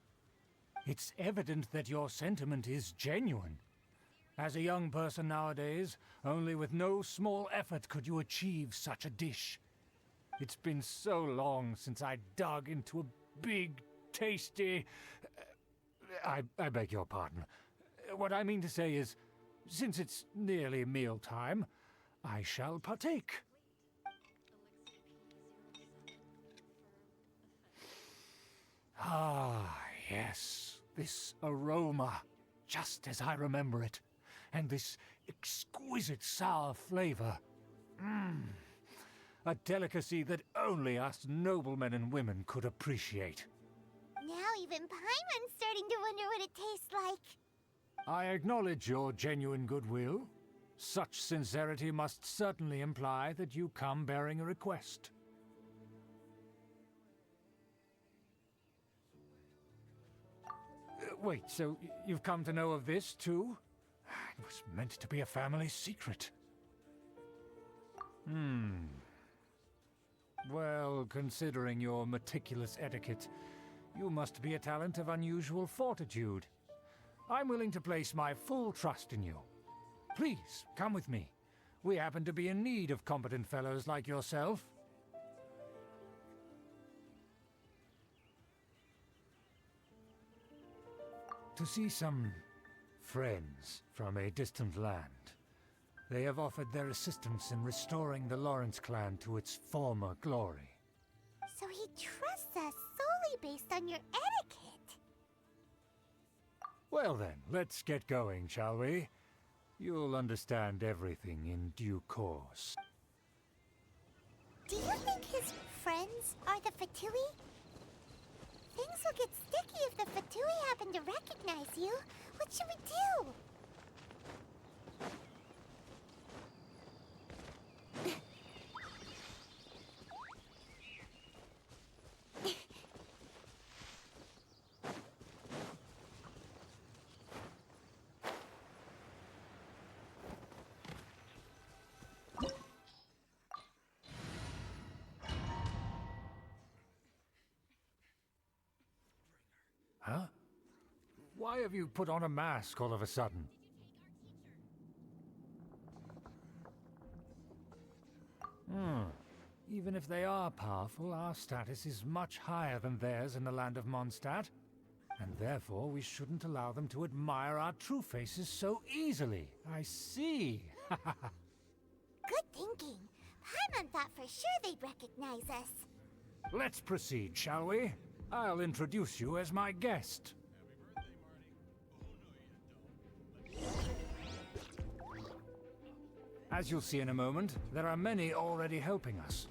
It's evident that your sentiment is genuine. As a young person nowadays, only with no small effort could you achieve such a dish. It's been so long since I dug into a big, tasty... I beg your pardon. What I mean to say is, since it's nearly mealtime, I shall partake. Ah, yes, this aroma, just as I remember it, and this exquisite sour flavor. A delicacy that only us noblemen and women could appreciate. Now even Paimon's starting to wonder what it tastes like. I acknowledge your genuine goodwill. Such sincerity must certainly imply that you come bearing a request. Wait, so you've come to know of this, too? It was meant to be a family secret. Well, considering your meticulous etiquette, you must be a talent of unusual fortitude. I'm willing to place my full trust in you. Please, come with me. We happen to be in need of competent fellows like yourself. To see some friends from a distant land. They have offered their assistance in restoring the Lawrence clan to its former glory. So he trusts us solely based on your etiquette. Well then, let's get going, shall we? You'll understand everything in due course. Do you think his friends are the Fatui? Things will get sticky if the Fatui happen to recognize you. What should we do? Huh? Why have you put on a mask all of a sudden? Even if they are powerful, our status is much higher than theirs in the land of Mondstadt. And therefore, we shouldn't allow them to admire our true faces so easily. I see. Good thinking. Paimon thought for sure they'd recognize us. Let's proceed, shall we? I'll introduce you as my guest. As you'll see in a moment, there are many already helping us.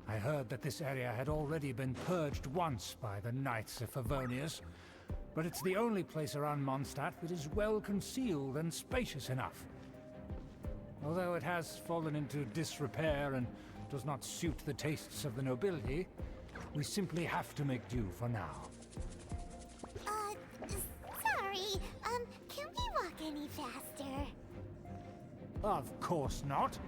I heard that this area had already been purged once by the Knights of Favonius, but it's the only place around Mondstadt that is well concealed and spacious enough. Although it has fallen into disrepair and does not suit the tastes of the nobility, we simply have to make do for now. Sorry, can we walk any faster? Of course not.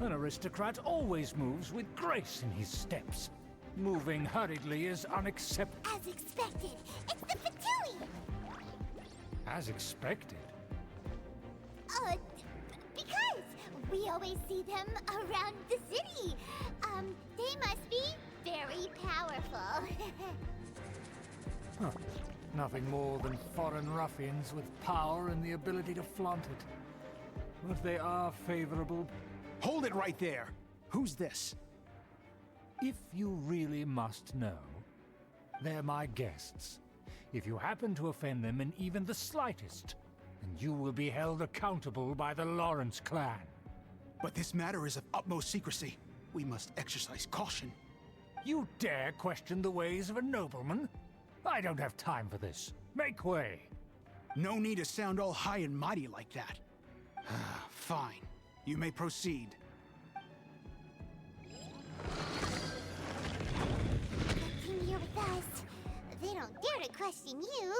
An aristocrat always moves with grace in his steps. Moving hurriedly is unacceptable. As expected, it's the Fatui! As expected? Because we always see them around the city. They must be very powerful. Huh. Nothing more than foreign ruffians with power and the ability to flaunt it. But they are favorable. Hold it right there! Who's this? If you really must know, they're my guests. If you happen to offend them in even the slightest, then you will be held accountable by the Lawrence clan. But this matter is of utmost secrecy. We must exercise caution. You dare question the ways of a nobleman? I don't have time for this. Make way! No need to sound all high and mighty like that. Fine. You may proceed. Continue with us. They don't dare to question you.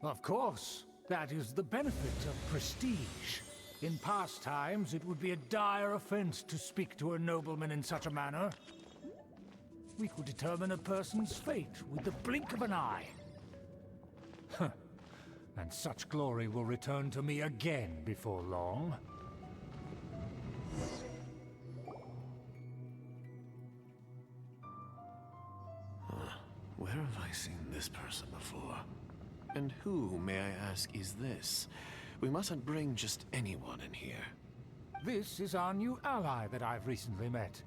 Of course. That is the benefit of prestige. In past times, it would be a dire offense to speak to a nobleman in such a manner. We could determine a person's fate with the blink of an eye. Huh. And such glory will return to me again before long. Where have I seen this person before? And who, may I ask, is this? We mustn't bring just anyone in here. This is our new ally that I've recently met.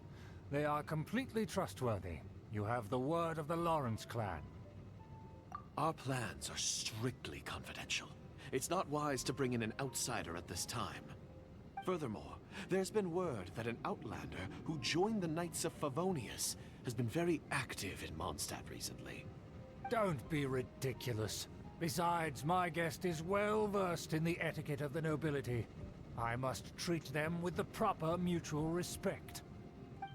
They are completely trustworthy. You have the word of the Lawrence clan. Our plans are strictly confidential. It's not wise to bring in an outsider at this time. Furthermore, there's been word that an outlander who joined the Knights of Favonius has been very active in Mondstadt recently. Don't be ridiculous. Besides, my guest is well versed in the etiquette of the nobility. I must treat them with the proper mutual respect.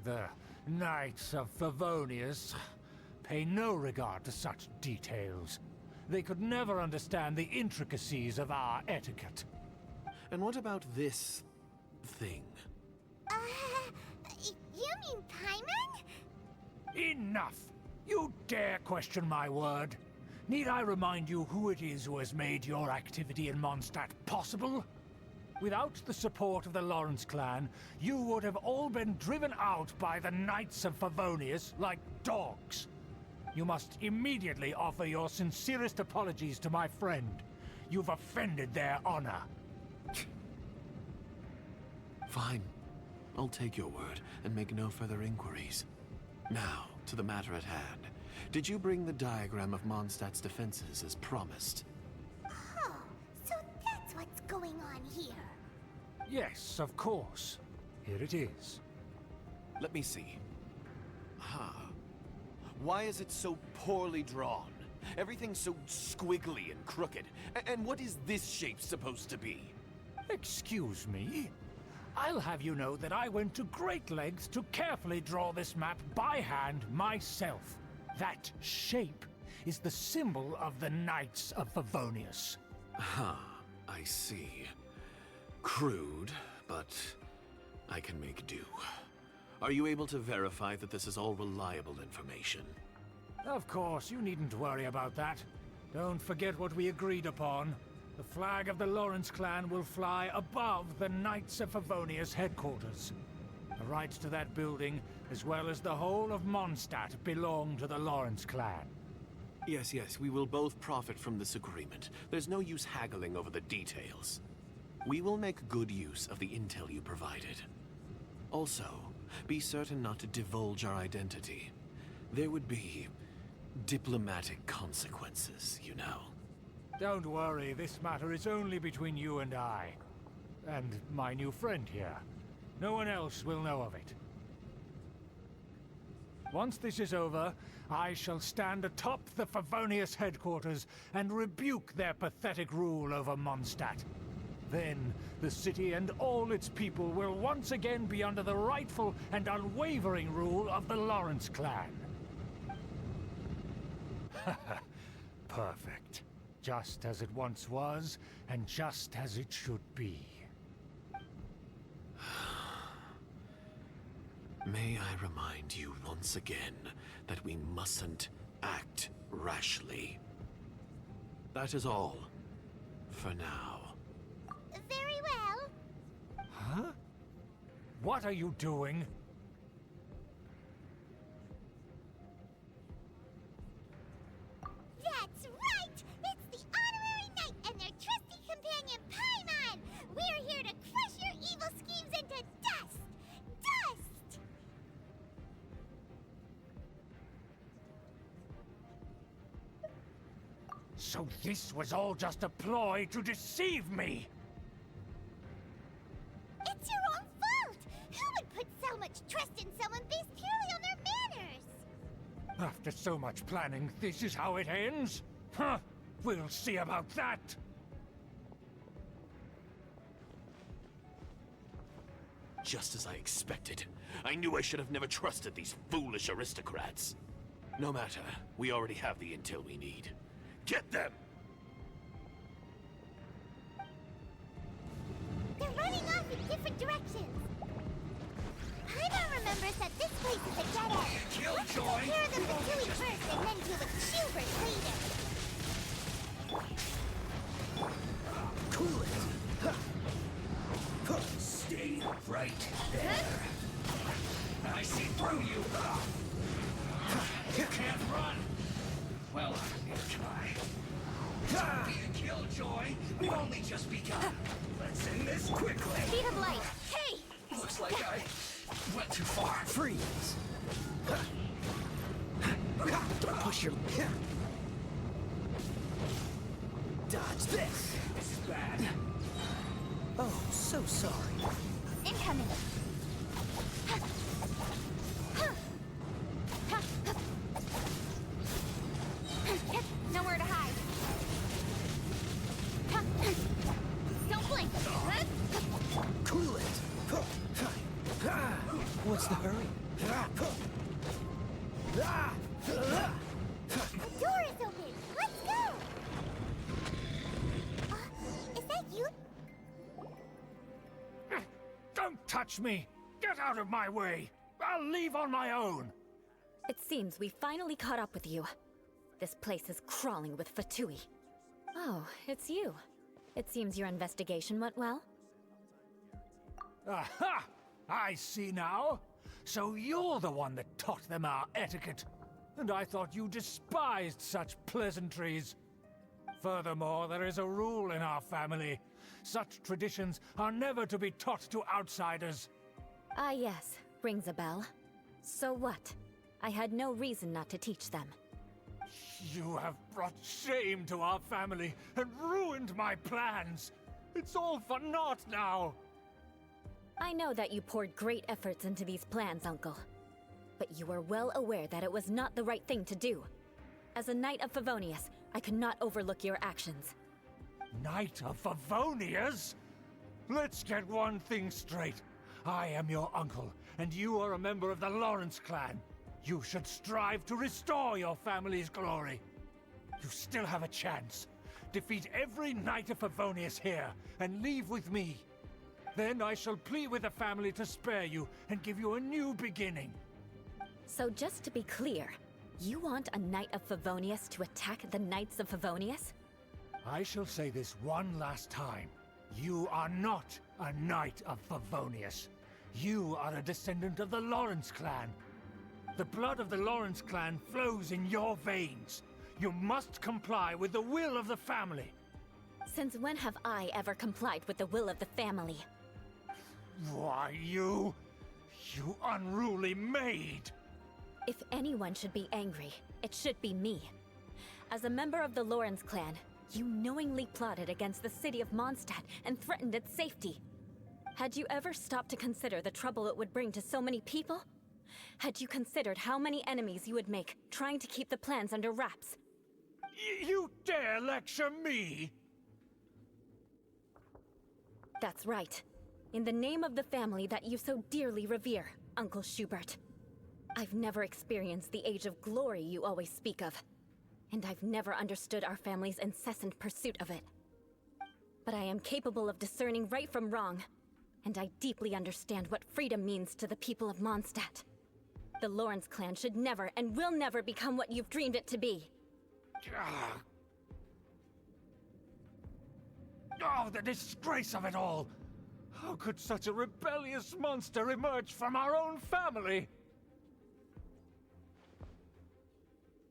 The Knights of Favonius pay no regard to such details. They could never understand the intricacies of our etiquette. And what about this thing? You mean Paimon? Enough! You dare question my word? Need I remind you who it is who has made your activity in Mondstadt possible? Without the support of the Lawrence clan, you would have all been driven out by the Knights of Favonius like dogs. You must immediately offer your sincerest apologies to my friend. You've offended their honor. Fine. I'll take your word and make no further inquiries. Now, to the matter at hand. Did you bring the diagram of Mondstadt's defenses as promised? Oh, so that's what's going on here. Yes, of course. Here it is. Let me see. Why is it so poorly drawn? Everything's so squiggly and crooked. And what is this shape supposed to be? Excuse me? I'll have you know that I went to great lengths to carefully draw this map by hand myself. That shape is the symbol of the Knights of Favonius. I see. Crude, but I can make do. Are you able to verify that this is all reliable information? Of course, you needn't worry about that. Don't forget what we agreed upon. The flag of the Lawrence clan will fly above the Knights of Favonius headquarters. The rights to that building, as well as the whole of Mondstadt, belong to the Lawrence clan. Yes, we will both profit from this agreement. There's no use haggling over the details. We will make good use of the intel you provided. Also, be certain not to divulge our identity. There would be diplomatic consequences, you know. Don't worry, this matter is only between you and I. And my new friend here. No one else will know of it. Once this is over, I shall stand atop the Favonius headquarters and rebuke their pathetic rule over Mondstadt. Then, the city and all its people will once again be under the rightful and unwavering rule of the Lawrence clan. Perfect. Just as it once was, and just as it should be. May I remind you once again that we mustn't act rashly. That is all, for now. Very well. Huh? What are you doing? That's right! It's the Honorary Knight and their trusty companion, Paimon! We're here to crush your evil schemes into dust! Dust! So this was all just a ploy to deceive me! It's your own fault! Who would put so much trust in someone based purely on their manners? After so much planning, this is how it ends? Huh? We'll see about that! Just as I expected. I knew I should have never trusted these foolish aristocrats. No matter, we already have the intel we need. Get them! They're running off in different directions. Paimon remembers that this place is a dead end. Let's take care of the Fatui first and then deal with Schubert later. Cool it! Stay right there. I see through you. You can't run. Well, neither can I. Don't be a killjoy. We've only just begun. Let's end this quickly. Speed of light. Hey! Looks like I went too far. Freeze! Don't push your... Dodge this. This is bad. Oh, so sorry. Incoming. Nowhere to hide. Don't blink. Cool it! What's the hurry? The door is open. Let's go. Is that you? Don't touch me! Get out of my way! I'll leave on my own! It seems we finally caught up with you. This place is crawling with Fatui. Oh, it's you. It seems your investigation went well. Aha! I see now. So you're the one that taught them our etiquette. And I thought you despised such pleasantries. Furthermore, there is a rule in our family. Such traditions are never to be taught to outsiders. Ah, yes, rings a bell. So what? I had no reason not to teach them. You have brought shame to our family and ruined my plans. It's all for naught now. I know that you poured great efforts into these plans, Uncle. But you are well aware that it was not the right thing to do. As a Knight of Favonius, I could not overlook your actions. Knight of Favonius? Let's get one thing straight. I am your uncle, and you are a member of the Lawrence clan. You should strive to restore your family's glory. You still have a chance. Defeat every Knight of Favonius here, and leave with me. Then I shall plead with the family to spare you and give you a new beginning. So just to be clear, you want a Knight of Favonius to attack the Knights of Favonius? I shall say this one last time. You are not a Knight of Favonius. You are a descendant of the Lawrence clan. The blood of the Lawrence clan flows in your veins. You must comply with the will of the family. Since when have I ever complied with the will of the family? Why, you unruly maid! If anyone should be angry, it should be me. As a member of the Lawrence clan, you knowingly plotted against the city of Mondstadt and threatened its safety. Had you ever stopped to consider the trouble it would bring to so many people? Had you considered how many enemies you would make trying to keep the plans under wraps? You dare lecture me? That's right. In the name of the family that you so dearly revere, Uncle Schubert. I've never experienced the age of glory you always speak of, and I've never understood our family's incessant pursuit of it. But I am capable of discerning right from wrong, and I deeply understand what freedom means to the people of Mondstadt. The Lawrence clan should never and will never become what you've dreamed it to be. Oh, the disgrace of it all! How could such a rebellious monster emerge from our own family?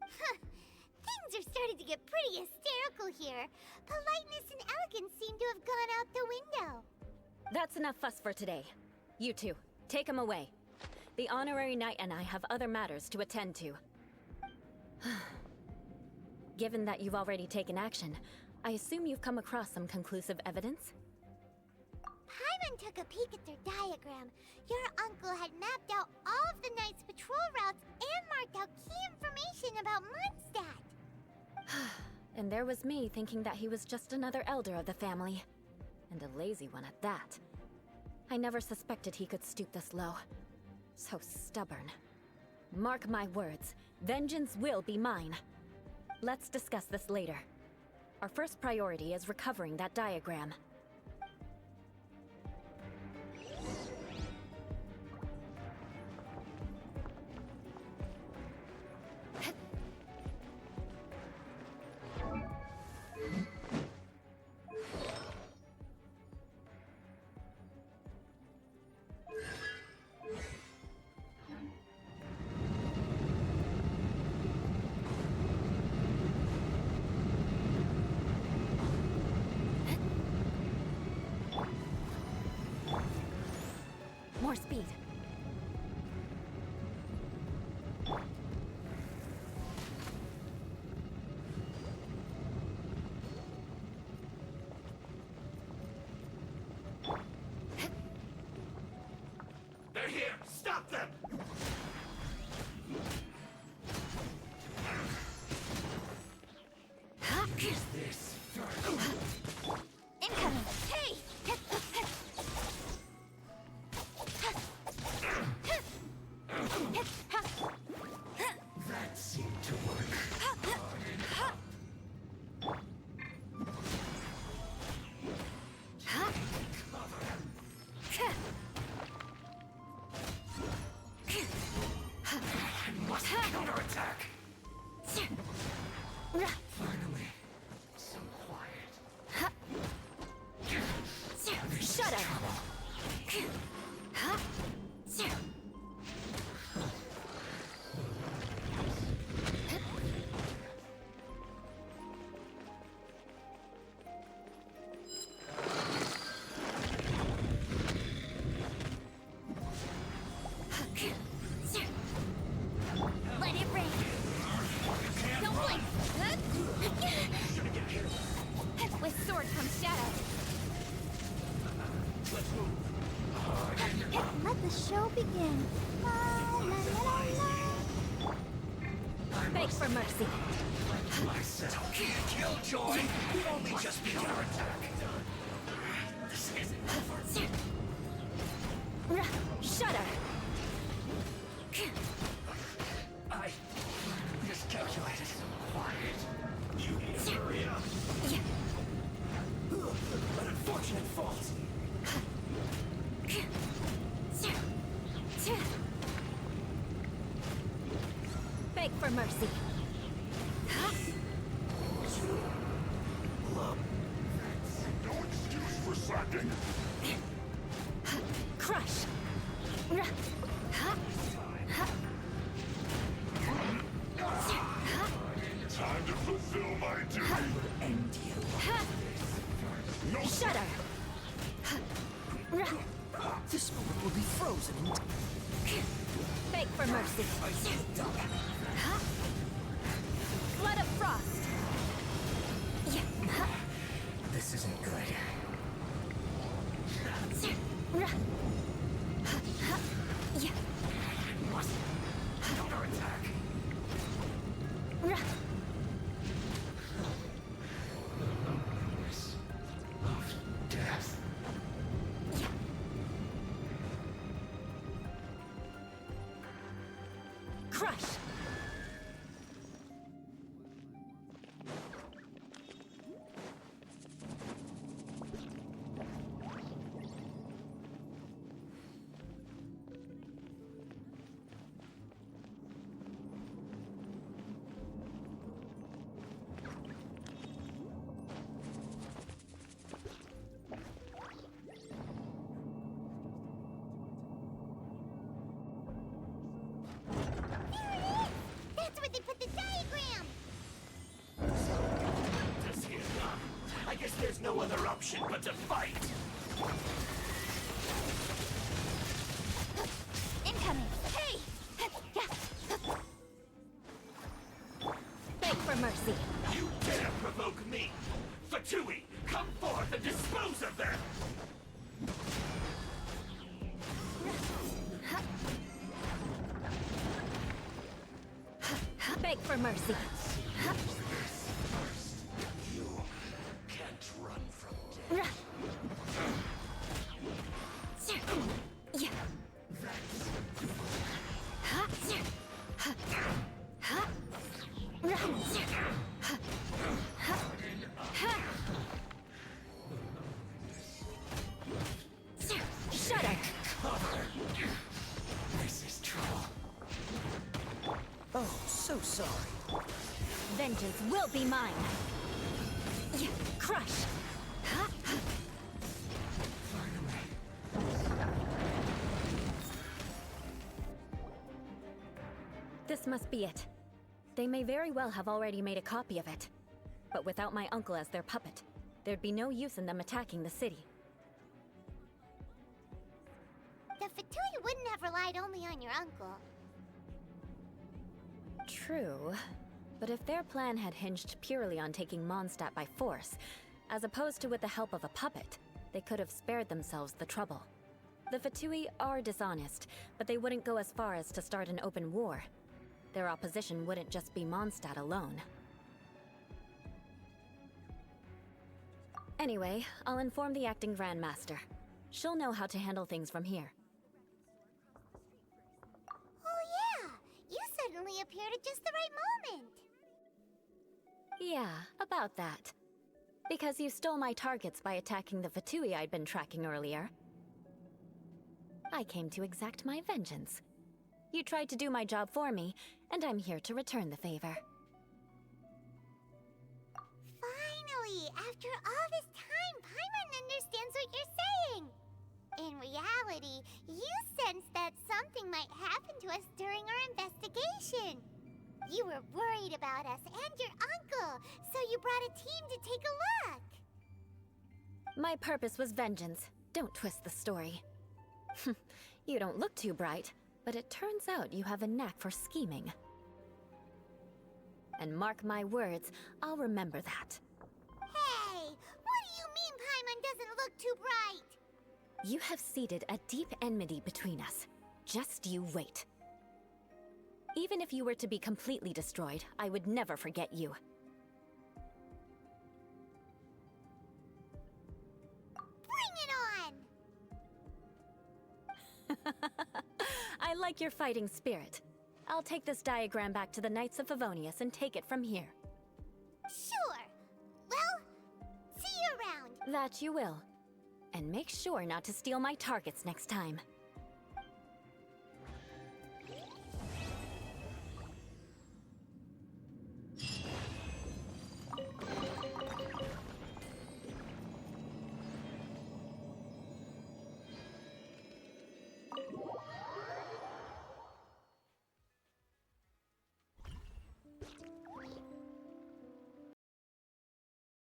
Things are starting to get pretty hysterical here. Politeness and elegance seem to have gone out the window. That's enough fuss for today. You two, take him away. The honorary knight and I have other matters to attend to. Given that you've already taken action, I assume you've come across some conclusive evidence? Paimon took a peek at their diagram. Your uncle had mapped out all of the Knight's patrol routes and marked out key information about Mondstadt. And there was me thinking that he was just another elder of the family. And a lazy one at that. I never suspected he could stoop this low. So stubborn. Mark my words, vengeance will be mine. Let's discuss this later. Our first priority is recovering that diagram. More speed. They're here! Stop them! Is this Incoming! Hey! that seemed to work? I must counterattack! Finally, so quiet. Shut up! the show begin. La la la la la. Beg for mercy. Myself. Killjoy! We only just begun our attack. This isn't over. Shudder. I miscalculated. Quiet. You need to hurry up. An unfortunate fault. Beg for mercy. No excuse for slacking. Crush. Time to fulfill my duty. End you. No Shudder. This moment will be frozen in Beg for mercy. Flood of frost. This isn't good. Counterattack. Of death. Crush. That's where they put the diagram! This is I guess there's no other option but to fight. Incoming! Hey! Beg for mercy. You dare provoke me! Fatui, come forth and dispose of them! Beg for mercy. You can't run from death. Shudder. This is trouble. Oh, so sorry. Vengeance will be mine. Crush. This must be it. They may very well have already made a copy of it. But without my uncle as their puppet, there'd be no use in them attacking the city. The Fatui wouldn't have relied only on your uncle. True. But if their plan had hinged purely on taking Mondstadt by force, as opposed to with the help of a puppet, they could have spared themselves the trouble. The Fatui are dishonest, but they wouldn't go as far as to start an open war. Their opposition wouldn't just be Mondstadt alone. Anyway, I'll inform the acting Grandmaster. She'll know how to handle things from here. Oh yeah! You suddenly appeared at just the right moment! Yeah, about that. Because you stole my targets by attacking the Fatui I'd been tracking earlier. I came to exact my vengeance. You tried to do my job for me, and I'm here to return the favor. Finally! After all this time, Paimon understands what you're saying! In reality, you sensed that something might happen to us during our investigation. You were worried about us and your uncle, so you brought a team to take a look. My purpose was vengeance. Don't twist the story. You don't look too bright, but it turns out you have a knack for scheming. And mark my words, I'll remember that. Hey, what do you mean Paimon doesn't look too bright? You have seeded a deep enmity between us. Just you wait. Even if you were to be completely destroyed, I would never forget you. Bring it on! I like your fighting spirit. I'll take this diagram back to the Knights of Favonius and take it from here. Sure. Well, see you around. That you will. And make sure not to steal my targets next time.